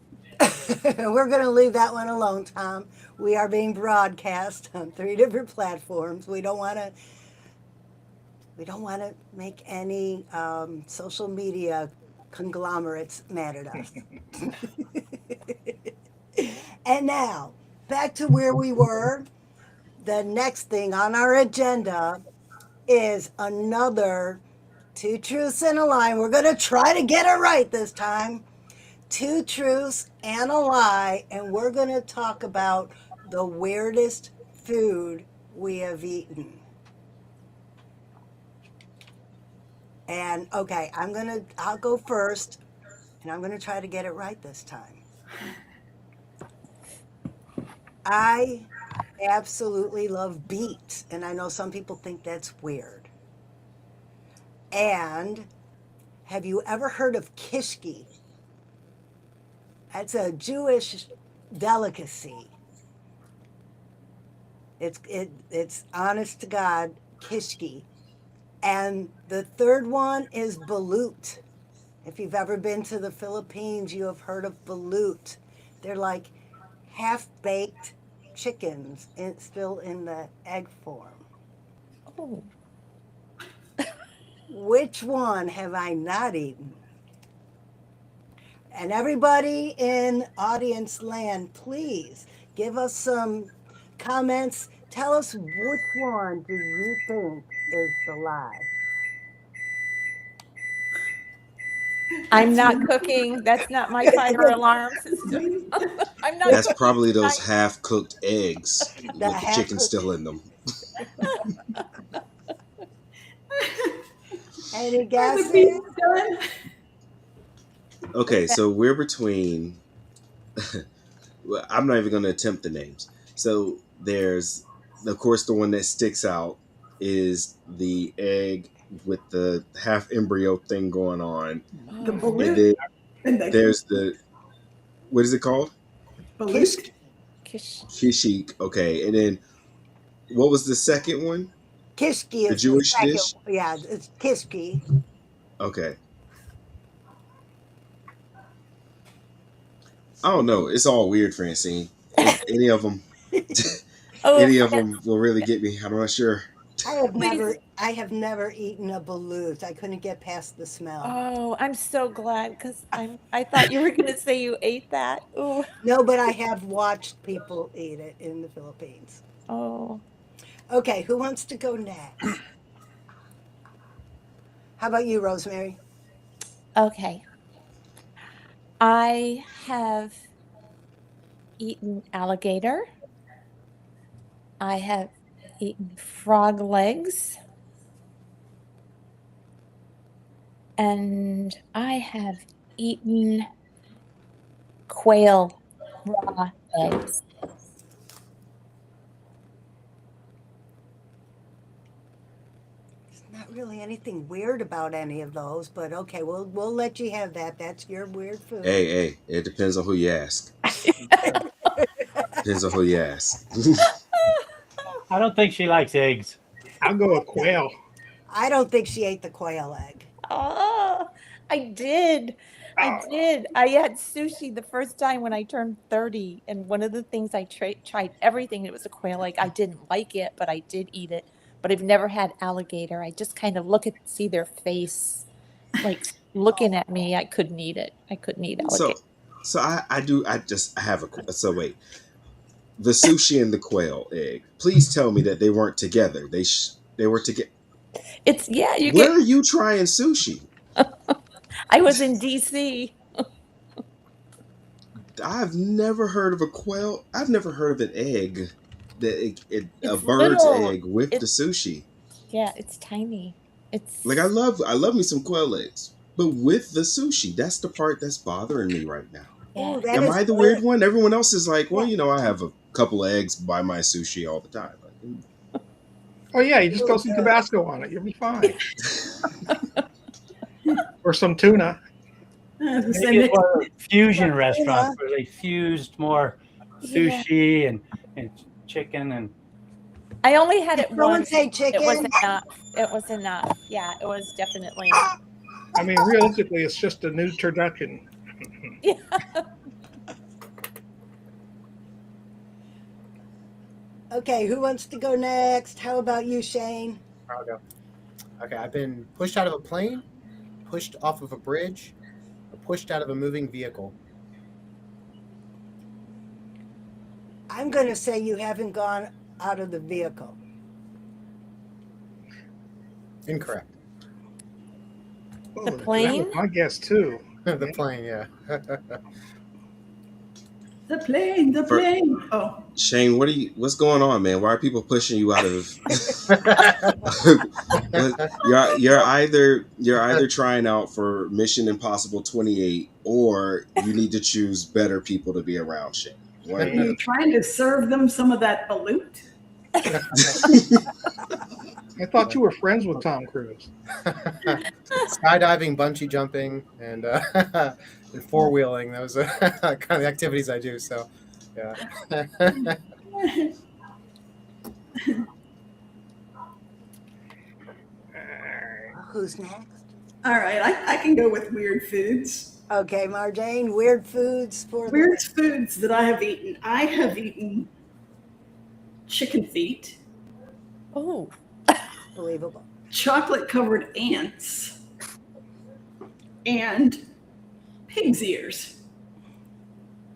We're going to leave that one alone, Tom. We are being broadcast on 3 different platforms. We don't want to make any social media conglomerates mad at us. And now, back to where we were. The next thing on our agenda is another 2 truths and a lie. We're going to try to get it right this time. 2 truths and a lie, and we're going to talk about the weirdest food we have eaten. And okay, I'll go first, and I'm going to try to get it right this time. I absolutely love beets, and I know some people think that's weird. And have you ever heard of kishki? That's a Jewish delicacy. It's honest to God, kishki. And the third one is balut. If you've ever been to the Philippines, you have heard of balut. They're like half-baked chickens still in the egg form. Oh. Which one have I not eaten? And everybody in audience land, please give us some comments. Tell us which one do you think is the lie? I'm not cooking. That's not my fire alarm system. I'm not That's cooking probably those tonight. half-cooked eggs with the chicken half-cooked- still in them. Any Are the guesses? beets done? Okay, so we're between. Well, I'm not even going to attempt the names. So there's, of course, the one that sticks out is the egg with the half embryo thing going on. The And balut. then there's the, what is it called? Balut. Kishik. Okay, and then what was the second one? Kishki The is Jewish the second. dish? Yeah, it's kishki. Okay. I don't know. It's all weird, Francine. Any of them, Oh, any of them will really get me. I'm not sure. I have please, never I have never eaten a balut. I couldn't get past the smell. Oh, I'm so glad because I thought you were gonna say you ate that. Ooh. No, but I have watched people eat it in the Philippines. Oh. Okay, who wants to go next? How about you, Rosemary? Okay. I have eaten alligator. I have eaten frog legs. And I have eaten quail raw eggs. There's not really anything weird about any of those, but okay, we'll let you have that. That's your weird food. Hey, it depends on who you ask. Depends on who you ask. I don't think she likes eggs. I'll go with quail. I don't think she ate the quail egg. Oh, I did. I did. I had sushi the first time when I turned 30, and one of the things I tried everything. It was a quail egg. I didn't like it, but I did eat it. But I've never had alligator. I just kind of see their face, like looking at me. I couldn't eat it. I couldn't eat alligator. So I have so wait. The sushi and the quail egg. Please tell me that they weren't together. They were together. It's yeah. You Where get. are you trying sushi? I was in DC. I've never heard of a quail. I've never heard of an egg a It's bird's little. egg with the It's sushi. yeah. It's tiny. Like It's I love me some quail eggs, but with the sushi, that's the part that's bothering me right now. yeah. Ooh, that Am is I the weird good. one? Everyone else is like, well, Yeah. I have a couple of eggs by my sushi all the time. Oh yeah, you just throw Real some good. Tabasco on it. You'll be fine. Or some tuna. I was gonna say, Maybe it's mix, one of those fusion Yeah. restaurants where they fused more Yeah. sushi and chicken and I only had Did it someone once. say It was chicken? enough. It was enough. Yeah, it was definitely enough. I mean, realistically, it's just a new turducken. Yeah. Okay, who wants to go next? How about you, Shane? I'll go. Okay, I've been pushed out of a plane, pushed off of a bridge, or pushed out of a moving vehicle. I'm going to say you haven't gone out of the vehicle. Incorrect. Oh, The that was plane? my guess too. The plane, yeah. the plane, the For plane. Oh, Shane, what's going on, man? Why are people pushing you out of you're either trying out for Mission Impossible 28 or you need to choose better people to be around, Shane. One are or the you trying to serve them some of that balut? I thought you were friends with Tom Cruise. Skydiving, bungee jumping, and four wheeling. Those are kind of the activities I do. So, yeah. Who's next? All right, I can go with weird foods. Okay, Marjane, weird foods for Weird foods that I have eaten. I have eaten chicken feet, Oh, believable. chocolate covered ants, and pig's ears.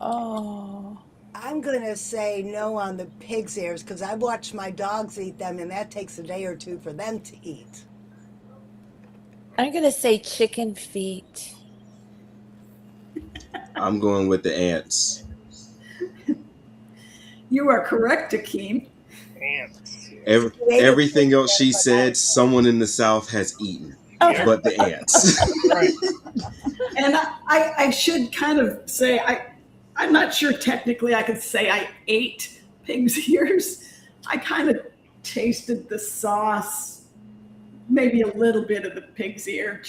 oh. I'm going to say no on the pig's ears because I've watched my dogs eat them and that takes a day or two for them to eat. I'm gonna say chicken feet. I'm going with the ants. You are correct, Akeem. Ants. Everything else she said, someone in the South has eaten, Oh, but the ants. Right. And I should kind of say I'm not sure technically I could say I ate pig's ears. I kind of tasted the sauce, maybe a little bit of the pig's ear,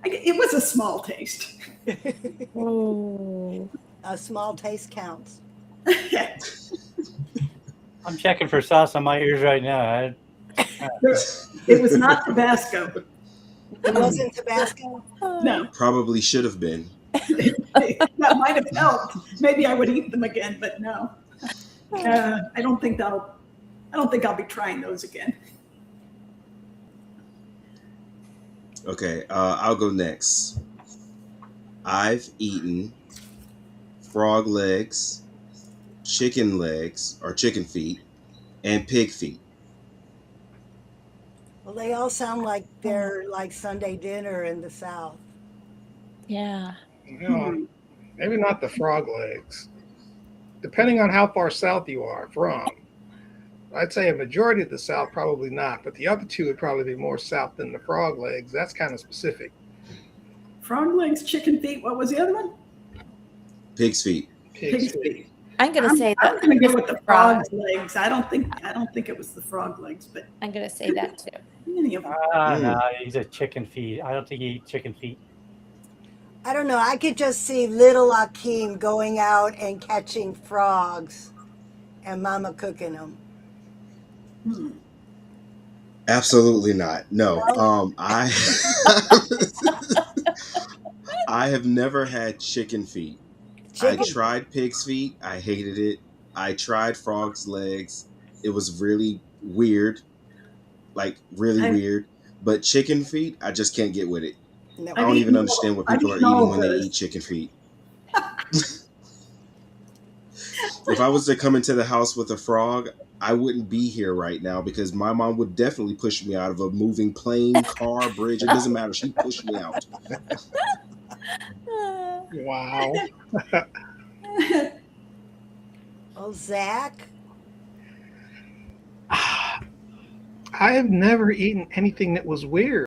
it was a small taste. oh. A small taste counts. I'm checking for sauce on my ears right now. It was not Tabasco. It wasn't Tabasco? No, Probably should have been. that might have helped. Maybe I would eat them again, but no. I don't think I'll be trying those again. Okay, I'll go next. I've eaten frog legs or chicken feet, and pig feet. Well, they all sound like they're like Sunday dinner in the South. Yeah. Well, maybe not the frog legs. Depending on how far south you are from. I'd say a majority of the South probably not, but the other two would probably be more South than the frog legs. That's kind of specific. Frog legs, chicken feet. What was the other one? Pig's feet. Pig's Pig's feet. feet. I'm gonna say I'm that gonna it go was with the frog. frog's legs. I don't think it was the frog legs, but I'm gonna say that too. any of them. No, he's a chicken feet. I don't think he eat chicken feet. I don't know. I could just see little Akeem going out and catching frogs and Mama cooking them. Absolutely not. No. No? I I have never had chicken feet. I Chicken. tried pig's feet. I hated it. I tried frog's legs. It was really weird, like really I, weird. But chicken feet, I just can't get with it. No. I I've don't even eaten understand what I've people are eaten all eating of when they those. eat chicken feet. If I was to come into the house with a frog, I wouldn't be here right now because my mom would definitely push me out of a moving plane, car, bridge. It doesn't matter. She'd push me out. Wow. Oh, Zach? I have never eaten anything that was weird.